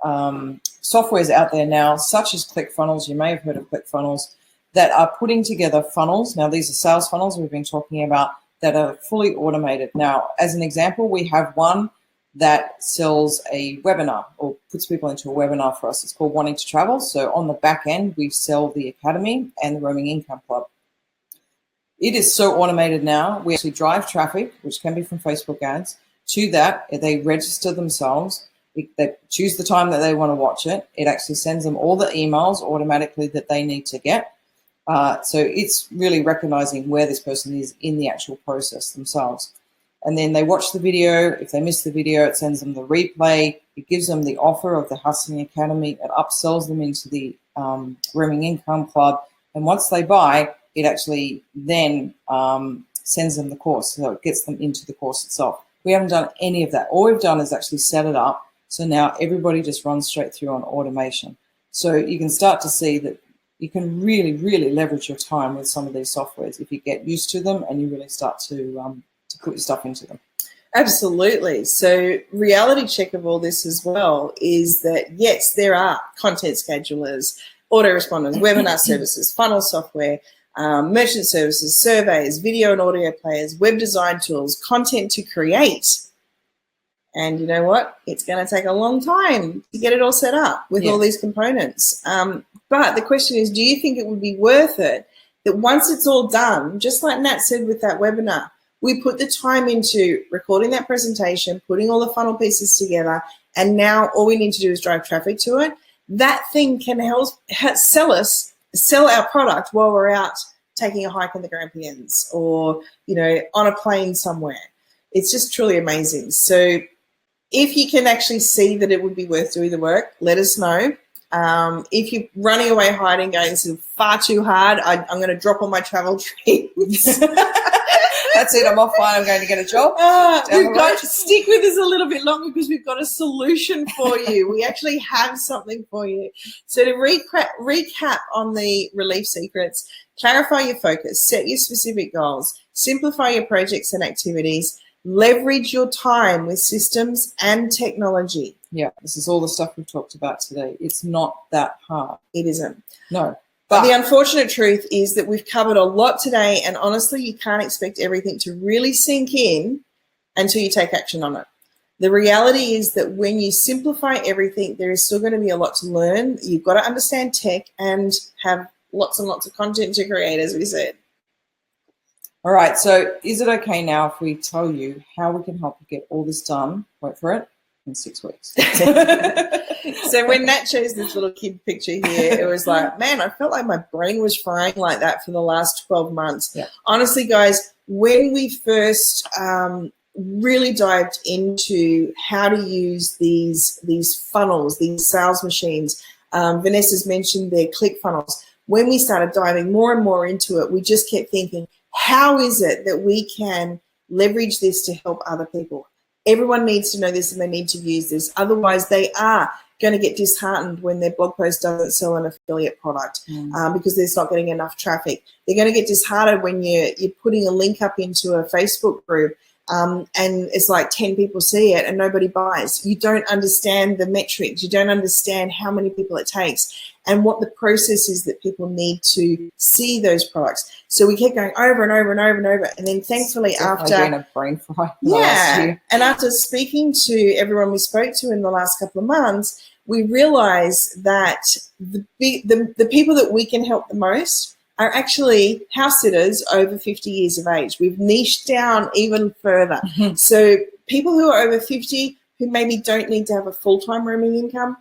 softwares out there now, such as ClickFunnels. You may have heard of ClickFunnels, that are putting together funnels. Now, these are sales funnels we've been talking about that are fully automated. Now, as an example, we have one that sells a webinar, or puts people into a webinar for us. It's called Wanting to Travel. So on the back end, we sell the Academy and the Roaming Income Club. It is so automated now. We actually drive traffic, which can be from Facebook ads, to that. They register themselves. They choose the time that they want to watch it. It actually sends them all the emails automatically that they need to get. So it's really recognizing where this person is in the actual process themselves. And then they watch the video. If they miss the video, it sends them the replay. It gives them the offer of the Hustling Academy. It upsells them into the Roaming Income Club. And once they buy, it actually then sends them the course, so it gets them into the course itself. We haven't done any of that. All we've done is actually set it up, so now everybody just runs straight through on automation. So you can start to see that you can really, really leverage your time with some of these softwares if you get used to them and you really start to put your stuff into them. Absolutely. So reality check of all this as well is that, yes, there are content schedulers, autoresponders, webinar services, funnel software, merchant services, surveys, video and audio players, web design tools, content to create. And you know what? It's going to take a long time to get it all set up with all these components. But the question is, do you think it would be worth it that once it's all done, just like Nat said with that webinar, we put the time into recording that presentation, putting all the funnel pieces together, and now all we need to do is drive traffic to it. That thing can help sell our product while we're out taking a hike in the Grampians or, you know, on a plane somewhere. It's just truly amazing. So if you can actually see that it would be worth doing the work, let us know. If you're running away hiding, going, this is far too hard, I'm going to drop all my travel dreams. That's it, I'm offline, I'm going to get a job. We've got to stick with us a little bit longer because we've got a solution for you. We actually have something for you. So to recap on the relief secrets, clarify your focus, set your specific goals, simplify your projects and activities, leverage your time with systems and technology. Yeah, this is all the stuff we've talked about today. It's not that hard. It isn't. No. But the unfortunate truth is that we've covered a lot today, and honestly, you can't expect everything to really sink in until you take action on it. The reality is that when you simplify everything, there is still going to be a lot to learn. You've got to understand tech and have lots and lots of content to create, as we said. All right, so is it okay now if we tell you how we can help you get all this done, wait for it, in 6 weeks? So when Nat shows this little kid picture here, it was like, man, I felt like my brain was frying like that for the last 12 months. Yeah. Honestly, guys, when we first really dived into how to use these funnels, these sales machines, Vanessa's mentioned their click funnels. When we started diving more and more into it, we just kept thinking, how is it that we can leverage this to help other people? Everyone needs to know this and they need to use this. Otherwise, they are going to get disheartened when their blog post doesn't sell an affiliate product because there's not getting enough traffic. They're going to get disheartened when you're putting a link up into a Facebook group and it's like 10 people see it and nobody buys. You don't understand the metrics. You don't understand how many people it takes and what the process is that people need to see those products. So we kept going over and over and over and over. And then thankfully after a brain fry last year. And after speaking to everyone we spoke to in the last couple of months, we realized that the people that we can help the most are actually house sitters over 50 years of age. We've niched down even further. So people who are over 50 who maybe don't need to have a full-time roaming income,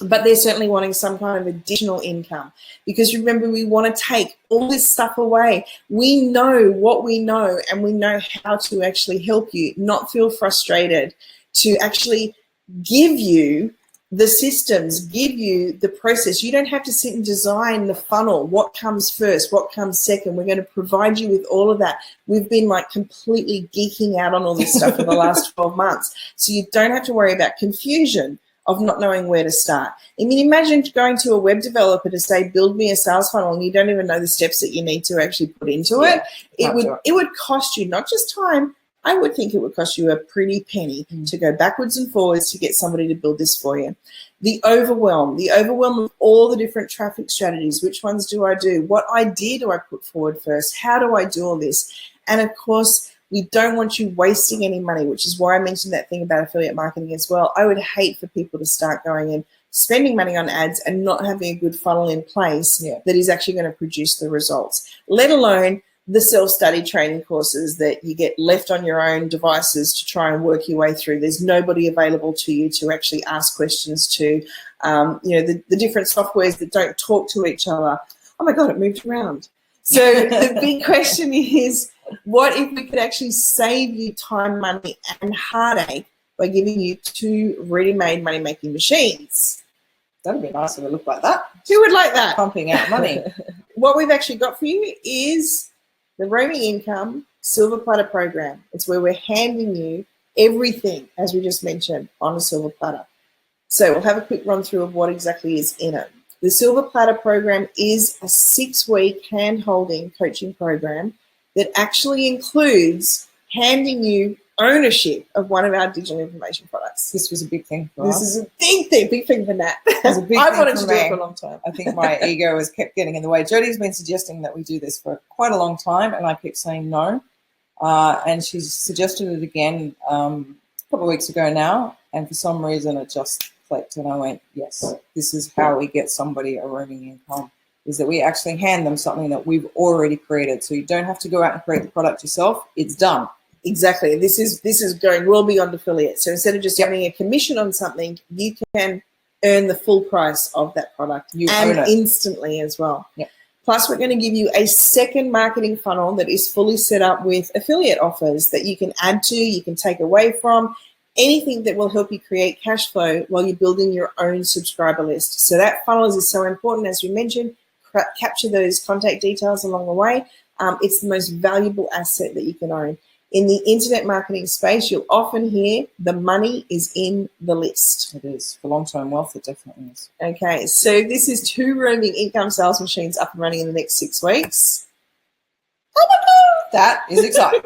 but they're certainly wanting some kind of additional income. Because remember, we want to take all this stuff away. We know what we know and we know how to actually help you not feel frustrated, to actually give you the systems, give you the process. You don't have to sit and design the funnel. What comes first? What comes second? We're going to provide you with all of that. We've been like completely geeking out on all this stuff for the last 12 months. So you don't have to worry about confusion of not knowing where to start. I mean, imagine going to a web developer to say, build me a sales funnel, and you don't even know the steps that you need to actually put into it. It would cost you not just time, I would think it would cost you a pretty penny to go backwards and forwards to get somebody to build this for you. The overwhelm of all the different traffic strategies. Which ones do I do? What idea do I put forward first? How do I do all this? And of course, we don't want you wasting any money, which is why I mentioned that thing about affiliate marketing as well. I would hate for people to start going and spending money on ads and not having a good funnel in place that is actually going to produce the results, let alone the self-study training courses that you get left on your own devices to try and work your way through. There's nobody available to you to actually ask questions to. The different softwares that don't talk to each other. Oh my God, it moved around. So the big question is, what if we could actually save you time, money, and heartache by giving you 2 ready-made money-making machines? That'd be nice if it looked like that. Who would like that? Pumping out money. What we've actually got for you is the roaming income Silver platter program. It's where we're handing you everything, as we just mentioned, on a silver platter. So we'll have a quick run through of what exactly is in it. The Silver Platter program is a 6-week hand-holding coaching program that actually includes handing you ownership of one of our digital information products. This was a big thing for us. This is a big thing for Nat. It was a big I thing wanted for to do it me. for a long time. I think my ego has kept getting in the way. Jodie's been suggesting that we do this for quite a long time, and I keep saying no. And she's suggested it again a couple of weeks ago now, and for some reason it just clicked, and I went, yes, this is how we get somebody a roaming income, is that we actually hand them something that we've already created. So you don't have to go out and create the product yourself. It's done. Exactly. This is going well beyond affiliate. So instead of just earning a commission on something, you can earn the full price of that product and instantly as well. Yep. Plus, we're going to give you a second marketing funnel that is fully set up with affiliate offers that you can add to, you can take away from, anything that will help you create cash flow while you're building your own subscriber list. So that funnel is so important, as we mentioned. Capture those contact details along the way. It's the most valuable asset that you can own. In the internet marketing space, you'll often hear the money is in the list. It is. For long-term wealth, it definitely is. Okay, so this is 2 roaming income sales machines up and running in the next 6 weeks. Oh my God! That is exciting.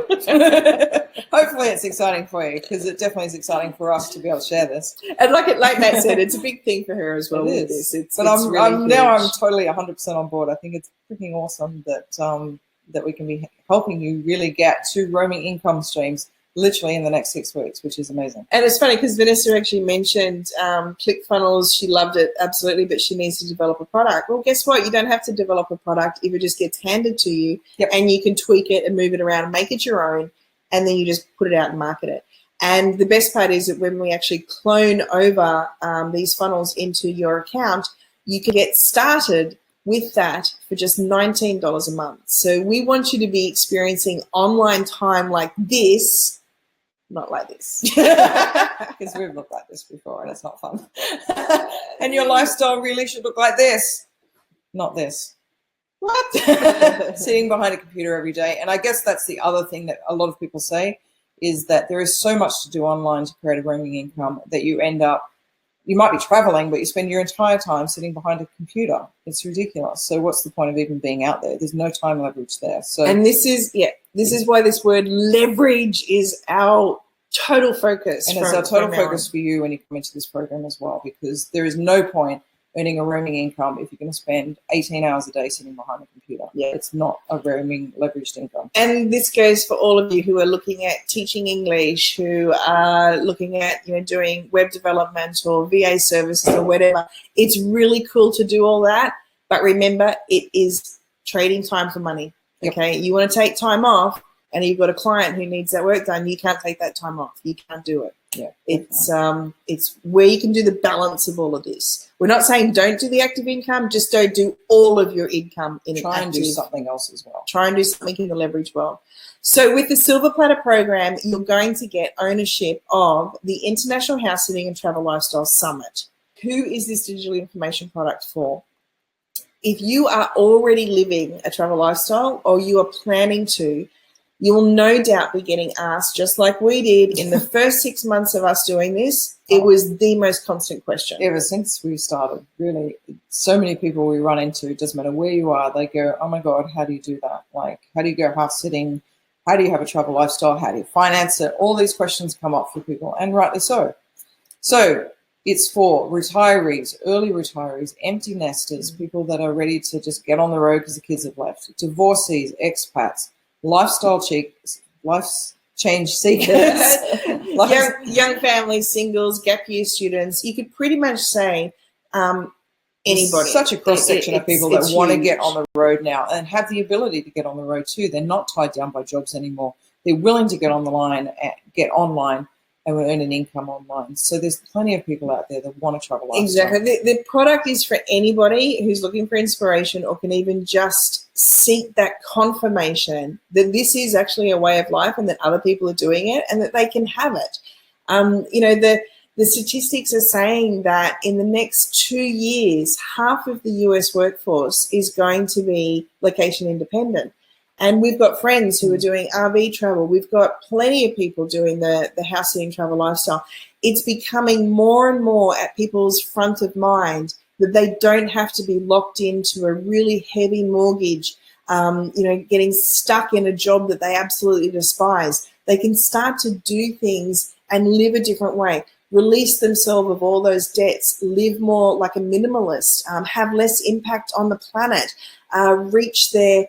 Hopefully it's exciting for you, because it definitely is exciting for us to be able to share this. And like Matt said, it's a big thing for her as well. It is. But I'm really now I'm totally 100% on board. I think it's freaking awesome that we can be helping you really get 2 roaming income streams literally in the next 6 weeks, which is amazing. And it's funny because Vanessa actually mentioned ClickFunnels. She loved it, absolutely, but she needs to develop a product. Well, guess what? You don't have to develop a product if it just gets handed to you, and you can tweak it and move it around and make it your own, and then you just put it out and market it. And the best part is that when we actually clone over these funnels into your account, you can get started with that for just $19 a month. So we want you to be experiencing online time like this, not like this. Because we've looked like this before and it's not fun. And your lifestyle really should look like this, not this. What? Sitting behind a computer every day. And I guess that's the other thing that a lot of people say, is that there is so much to do online to create a roaming income that you end up, you might be traveling, but you spend your entire time sitting behind a computer. It's ridiculous. So what's the point of even being out there? There's no time leverage there. So, and this is why this word leverage is our total focus. And it's our total focus for you when you come into this program as well, because there is no point earning a roaming income if you're going to spend 18 hours a day sitting behind a computer. Yeah, it's not a roaming leveraged income. And this goes for all of you who are looking at teaching English, who are looking at doing web development or VA services or whatever. It's really cool to do all that, but remember, it is trading time for money. Okay, you want to take time off, and you've got a client who needs that work done. You can't take that time off. You can't do it. Yeah, it's where you can do the balance of all of this. We're not saying don't do the active income, just don't do all of your income in Try and do something else as well. Try and do something in the leverage world. So with the Silver Platter program, you're going to get ownership of the International House Sitting and Travel Lifestyle Summit. Who is this digital information product for? If you are already living a travel lifestyle or you are planning to, you will no doubt be getting asked, just like we did in the first 6 months of us doing this. It was the most constant question. Ever since we started, really, so many people we run into, it doesn't matter where you are, they go, oh my God, how do you do that? Like, how do you go house sitting? How do you have a travel lifestyle? How do you finance it? All these questions come up for people, and rightly so. So it's for retirees, early retirees, empty nesters, people that are ready to just get on the road because the kids have left, divorcees, expats, lifestyle change seekers, young families, singles, gap year students. You could pretty much say anybody. Such a cross section of people that want to get on the road now and have the ability to get on the road too. They're not tied down by jobs anymore. They're willing to get on the line, get online, and earn an income online. So there's plenty of people out there that want to travel lifestyle. Exactly. The product is for anybody who's looking for inspiration or can even just seek that confirmation that this is actually a way of life and that other people are doing it and that they can have it. The statistics are saying that in the next 2 years, half of the US workforce is going to be location independent. And we've got friends who are doing RV travel. We've got plenty of people doing the house sitting travel lifestyle. It's becoming more and more at people's front of mind that they don't have to be locked into a really heavy mortgage, getting stuck in a job that they absolutely despise. They can start to do things and live a different way, release themselves of all those debts, live more like a minimalist, have less impact on the planet, reach their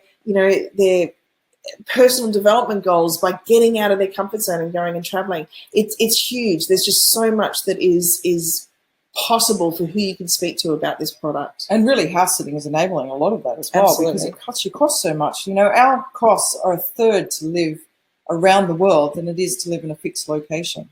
personal development goals by getting out of their comfort zone and going and traveling. It's huge. There's just so much that is possible for who you can speak to about this product. And really, house sitting is enabling a lot of that as well. Absolutely. Because it cuts your costs so much. Our costs are a third to live around the world than it is to live in a fixed location.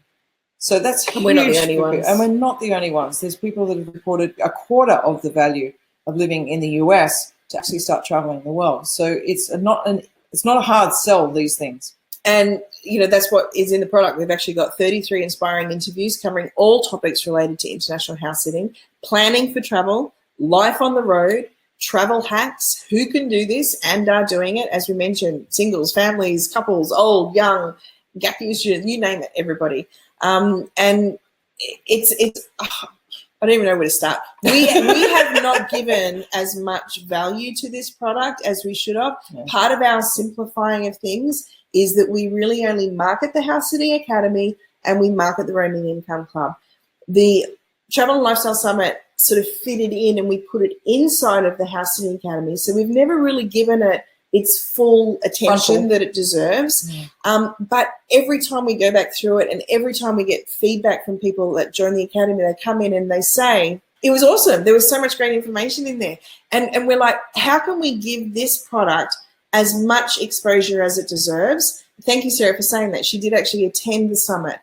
So that's huge. And we're not the only ones. And we're not the only ones. There's people that have reported a quarter of the value of living in the US to actually start traveling the world. So it's not a hard sell, these things. And, that's what is in the product. We've actually got 33 inspiring interviews covering all topics related to international house sitting, planning for travel, life on the road, travel hacks, who can do this and are doing it. As we mentioned, singles, families, couples, old, young, gap year students, you name it, everybody. And it's I don't even know where to start. We have not given as much value to this product as we should have. Yeah. Part of our simplifying of things is that we really only market the House Sitting Academy and we market the Roaming Income Club. The Travel and Lifestyle Summit sort of fitted in and we put it inside of the House Sitting Academy. So we've never really given it its full attention that it deserves. But every time we go back through it and every time we get feedback from people that join the Academy, they come in and they say, it was awesome. There was so much great information in there. And we're like, how can we give this product as much exposure as it deserves? Thank you, Sarah, for saying that. She did actually attend the summit.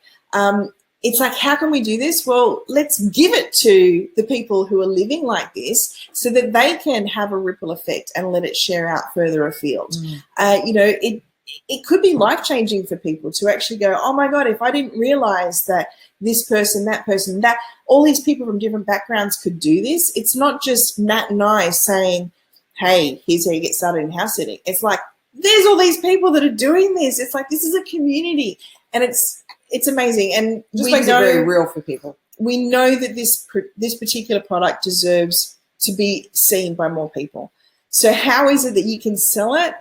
It's like, how can we do this? Well, let's give it to the people who are living like this so that they can have a ripple effect and let it share out further afield. It could be life-changing for people to actually go, oh, my God, if I didn't realize that this person, that person, that all these people from different backgrounds could do this. It's not just Nat and I saying, hey, here's how you get started in house sitting. It's like, there's all these people that are doing this. It's like, this is a community, and it's amazing. And it just makes it very real for people. We know that this particular product deserves to be seen by more people. So how is it that you can sell it?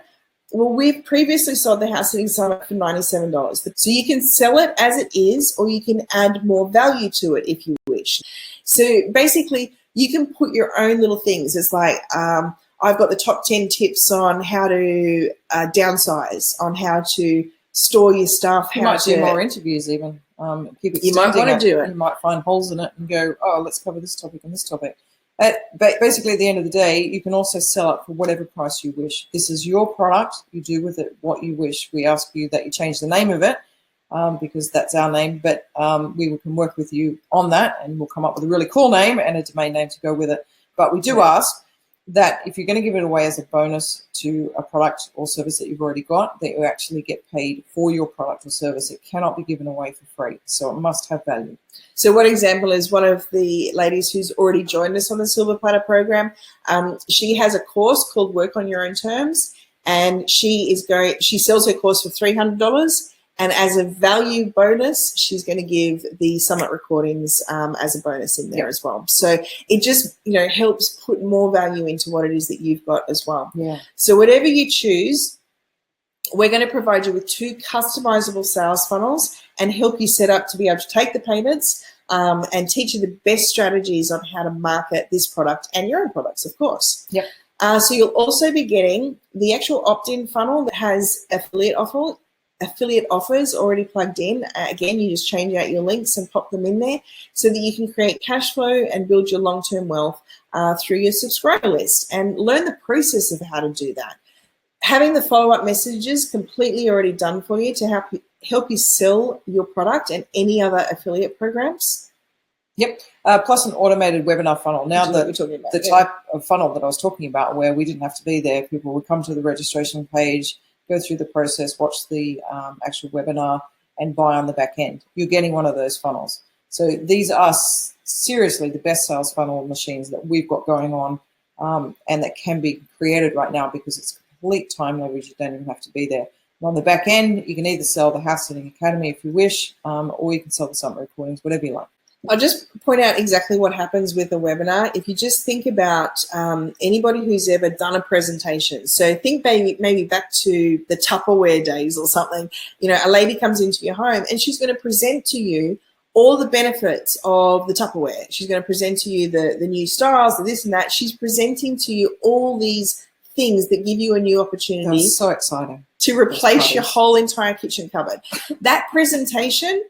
Well, we've previously sold the House Sitting Summit for $97. So you can sell it as it is, or you can add more value to it if you wish. So basically, you can put your own little things. It's like, I've got the top 10 tips on how to downsize, on how to store your stuff. You might do more interviews even. Keep you might want to do it. You might find holes in it and go, oh, let's cover this topic and this topic. Basically, at the end of the day, you can also sell it for whatever price you wish. This is your product. You do with it what you wish. We ask you that you change the name of it because that's our name, but we can work with you on that, and we'll come up with a really cool name and a domain name to go with it. But we do ask that if you're going to give it away as a bonus to a product or service that you've already got, that you actually get paid for your product or service. It cannot be given away for free, so it must have value. So one example is one of the ladies who's already joined us on the Silver Platter program. She has a course called Work on Your Own Terms, and she sells her course for $300. And as a value bonus, she's going to give the summit recordings as a bonus in there as well. So it just, helps put more value into what it is that you've got as well. Yeah. So whatever you choose, we're going to provide you with 2 customizable sales funnels and help you set up to be able to take the payments and teach you the best strategies on how to market this product and your own products, of course. Yep. So you'll also be getting the actual opt-in funnel that has affiliate offers already plugged in. Again, you just change out your links and pop them in there so that you can create cash flow and build your long-term wealth through your subscriber list and learn the process of how to do that. Having the follow-up messages completely already done for you to help you sell your product and any other affiliate programs. Yep. Plus an automated webinar funnel. Now the type of funnel that I was talking about, where we didn't have to be there, people would come to the registration page, go through the process, watch the actual webinar, and buy on the back end. You're getting one of those funnels. So these are seriously the best sales funnel machines that we've got going on, and that can be created right now because it's complete time leverage. You don't even have to be there. And on the back end, you can either sell the House Sitting Academy if you wish, or you can sell the summit recordings, whatever you like. I'll just point out exactly what happens with a webinar. If you just think about anybody who's ever done a presentation, so think maybe back to the Tupperware days or something. You know, a lady comes into your home and she's going to present to you all the benefits of the Tupperware. She's going to present to you the new styles, the this and that. She's presenting to you all these things that give you a new opportunity. That's so exciting. To replace your whole entire kitchen cupboard. That presentation,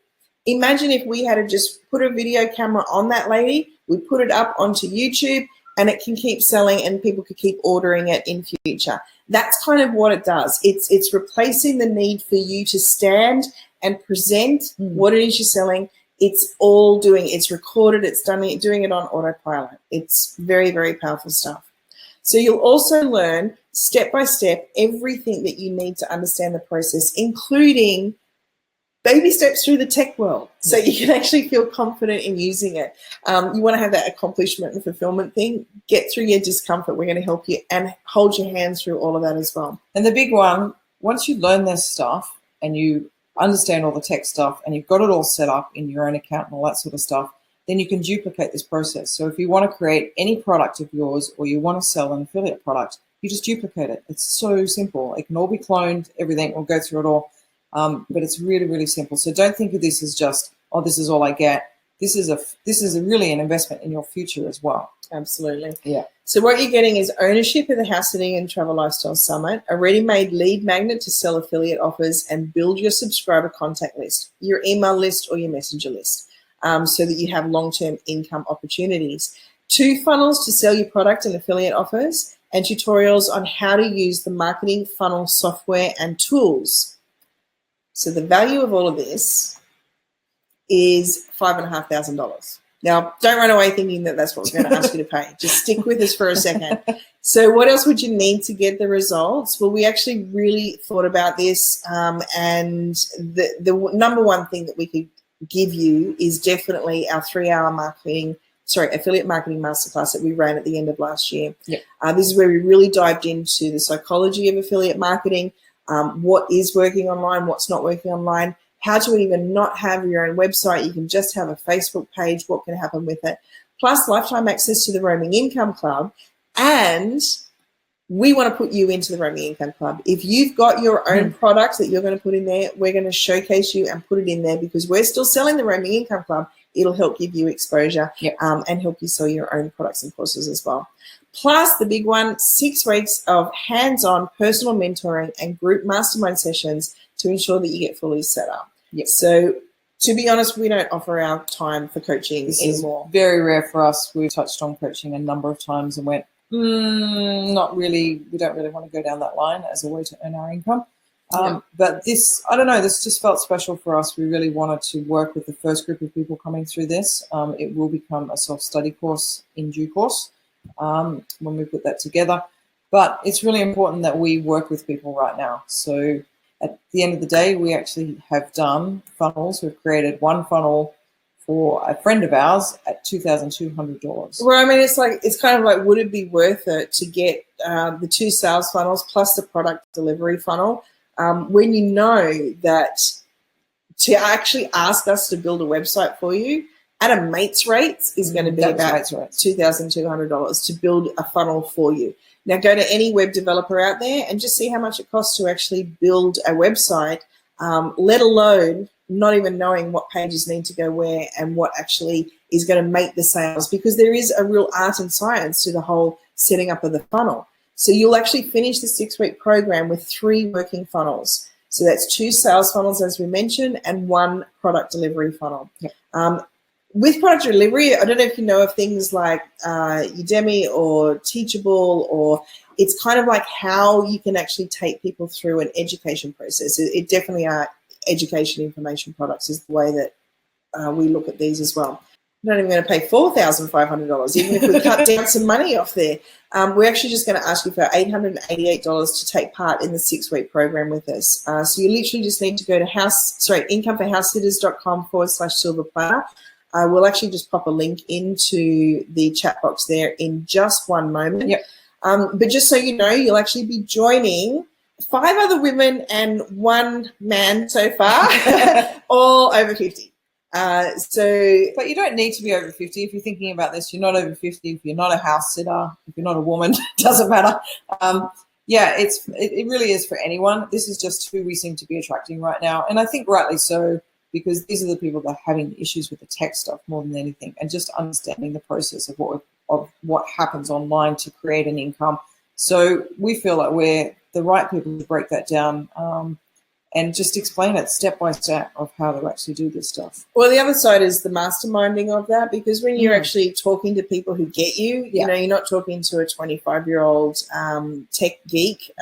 imagine if we had to just put a video camera on that lady, we put it up onto YouTube, and it can keep selling and people could keep ordering it in future. That's kind of what it does. It's replacing the need for you to stand and present what it is you're selling. It's all it's recorded, it's doing it on autopilot. It's very, very powerful stuff. So you'll also learn step by step everything that you need to understand the process, including baby steps through the tech world, so you can actually feel confident in using it. You want to have that accomplishment and fulfillment thing. Get through your discomfort. We're going to help you and hold your hands through all of that as well. And the big one, once you learn this stuff and you understand all the tech stuff and you've got it all set up in your own account and all that sort of stuff, then you can duplicate this process. So if you want to create any product of yours or you want to sell an affiliate product, you just duplicate it. It's so simple. It can all be cloned, everything. We'll go through it all. But it's really, really simple. So don't think of this as just, oh, this is all I get. This is really an investment in your future as well. Absolutely. Yeah. So what you're getting is ownership of the House Sitting and Travel Lifestyle Summit, a ready-made lead magnet to sell affiliate offers and build your subscriber contact list, your email list or your messenger list, so that you have long-term income opportunities. 2 funnels to sell your product and affiliate offers, and tutorials on how to use the marketing funnel software and tools. So the value of all of this is $5,500. Now, don't run away thinking that that's what we're going to ask you to pay. Just stick with us for a second. So what else would you need to get the results? Well, we actually really thought about this, and the number one thing that we could give you is definitely our 3-hour affiliate marketing masterclass that we ran at the end of last year. Yep. This is where we really dived into the psychology of affiliate marketing, what is working online, what's not working online, how to even not have your own website. You can just have a Facebook page, what can happen with it, plus lifetime access to the Roaming Income Club. And we want to put you into the Roaming Income Club. If you've got your own products that you're going to put in there, we're going to showcase you and put it in there because we're still selling the Roaming Income Club. It'll help give you exposure, and help you sell your own products and courses as well. Plus the big one, 6 weeks of hands-on personal mentoring and group mastermind sessions to ensure that you get fully set up. Yep. So to be honest, we don't offer our time for coaching anymore. Is very rare for us. We've touched on coaching a number of times and went, not really. We don't really want to go down that line as a way to earn our income. But this, I don't know, this just felt special for us. We really wanted to work with the first group of people coming through this. It will become a self-study course in due course when we put that together. But it's really important that we work with people right now. So at the end of the day, we actually have done funnels. We've created one funnel for a friend of ours at $2,200. Well, I mean, it's kind of like, would it be worth it to get the 2 sales funnels plus the product delivery funnel when you know that to actually ask us to build a website for you at a mate's rates is going to be about $2,200 to build a funnel for you. Now, go to any web developer out there and just see how much it costs to actually build a website, let alone not even knowing what pages need to go where and what actually is going to make the sales, because there is a real art and science to the whole setting up of the funnel. So you'll actually finish the 6-week program with 3 working funnels. So that's 2 sales funnels, as we mentioned, and 1 product delivery funnel. Yep. With product delivery, I don't know if you know of things like Udemy or Teachable, or it's kind of like how you can actually take people through an education process. It definitely are education information products is the way that we look at these as well. We're not even going to pay $4,500, even if we cut down some money off there. We're actually just going to ask you for $888 to take part in the 6-week program with us. So you literally just need to go to incomeforhousesitters.com/silver platter. We'll actually just pop a link into the chat box there in just one moment. Yep. But just so you know, you'll actually be joining 5 other women and 1 man so far, all over 50. But you don't need to be over 50 if you're thinking about this. You're not over 50 if you're not a house sitter, if you're not a woman, it doesn't matter. It really is for anyone. This is just who we seem to be attracting right now, and I think rightly so, because these are the people that are having issues with the tech stuff more than anything, and just understanding the process of what happens online to create an income. So we feel like we're the right people to break that down and just explain it step by step of how to actually do this stuff. Well, the other side is the masterminding of that, because when you're actually talking to people who get you, you know, you're not talking to a 25-year-old tech geek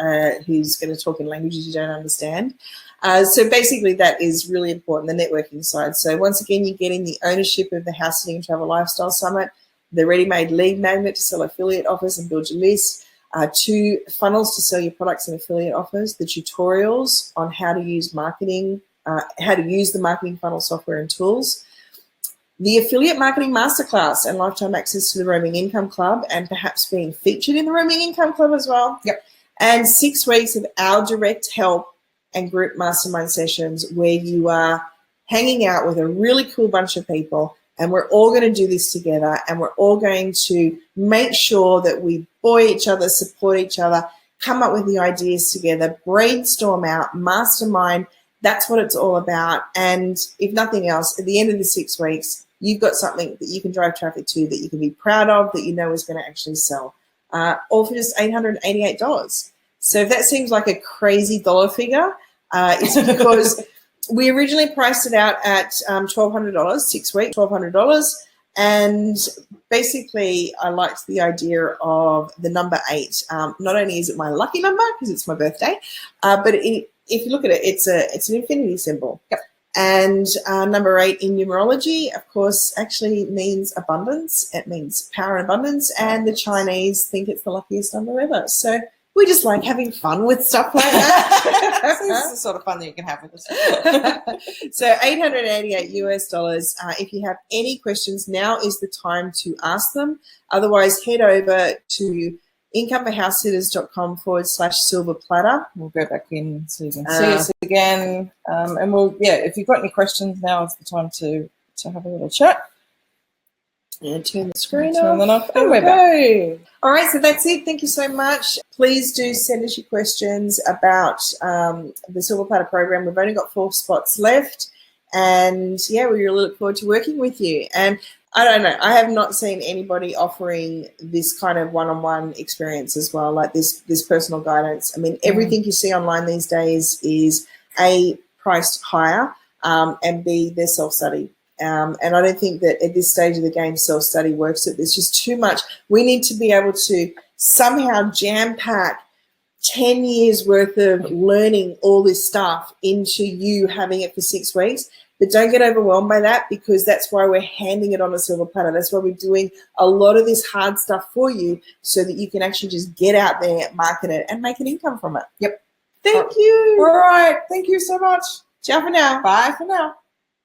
who's going to talk in languages you don't understand. So basically that is really important, the networking side. So once again, you're getting the ownership of the House Sitting and Travel Lifestyle Summit, the ready-made lead magnet to sell affiliate offers and build your list, 2 funnels to sell your products and affiliate offers, the tutorials on how to use marketing, how to use the marketing funnel software and tools, the affiliate marketing masterclass and lifetime access to the Roaming Income Club, and perhaps being featured in the Roaming Income Club as well. Yep. And 6 weeks of our direct help and group mastermind sessions where you are hanging out with a really cool bunch of people, and we're all going to do this together, and we're all going to make sure that we buoy each other, support each other, come up with the ideas together, brainstorm out, mastermind. That's what it's all about. And if nothing else, at the end of the 6 weeks, you've got something that you can drive traffic to, that you can be proud of, that you know is going to actually sell, all for just $888. So if that seems like a crazy dollar figure, it's because we originally priced it out at $1,200, 6 weeks, $1,200. And basically, I liked the idea of the number 8. Not only is it my lucky number because it's my birthday, but if you look at it, it's an infinity symbol. Yep. And number 8 in numerology, of course, actually means abundance. It means power and abundance. And the Chinese think it's the luckiest number ever. So we just like having fun with stuff like that. This is the sort of fun that you can have with us. So $888. If you have any questions, now is the time to ask them. Otherwise, head over to incomeforhousesitters.com/silver platter. We'll go back in so you can see us again. And if you've got any questions, now is the time to have a little chat. And turn the screen Turn off. that off. And we're back. All right, so that's it. Thank you so much. Please do send us your questions about the Silver Platter program. We've only got 4 spots left. And, we really look forward to working with you. And I don't know, I have not seen anybody offering this kind of one-on-one experience as well, like this personal guidance. I mean, everything you see online these days is A, priced higher, and B, they're self-study. And I don't think that at this stage of the game, self-study works. There's just too much. We need to be able to somehow jam-pack 10 years worth of learning all this stuff into you having it for 6 weeks. But don't get overwhelmed by that, because that's why we're handing it on a silver platter. That's why we're doing a lot of this hard stuff for you so that you can actually just get out there, market it, and make an income from it. Yep. Thank you. All right. Thank you so much. Ciao for now. Bye for now.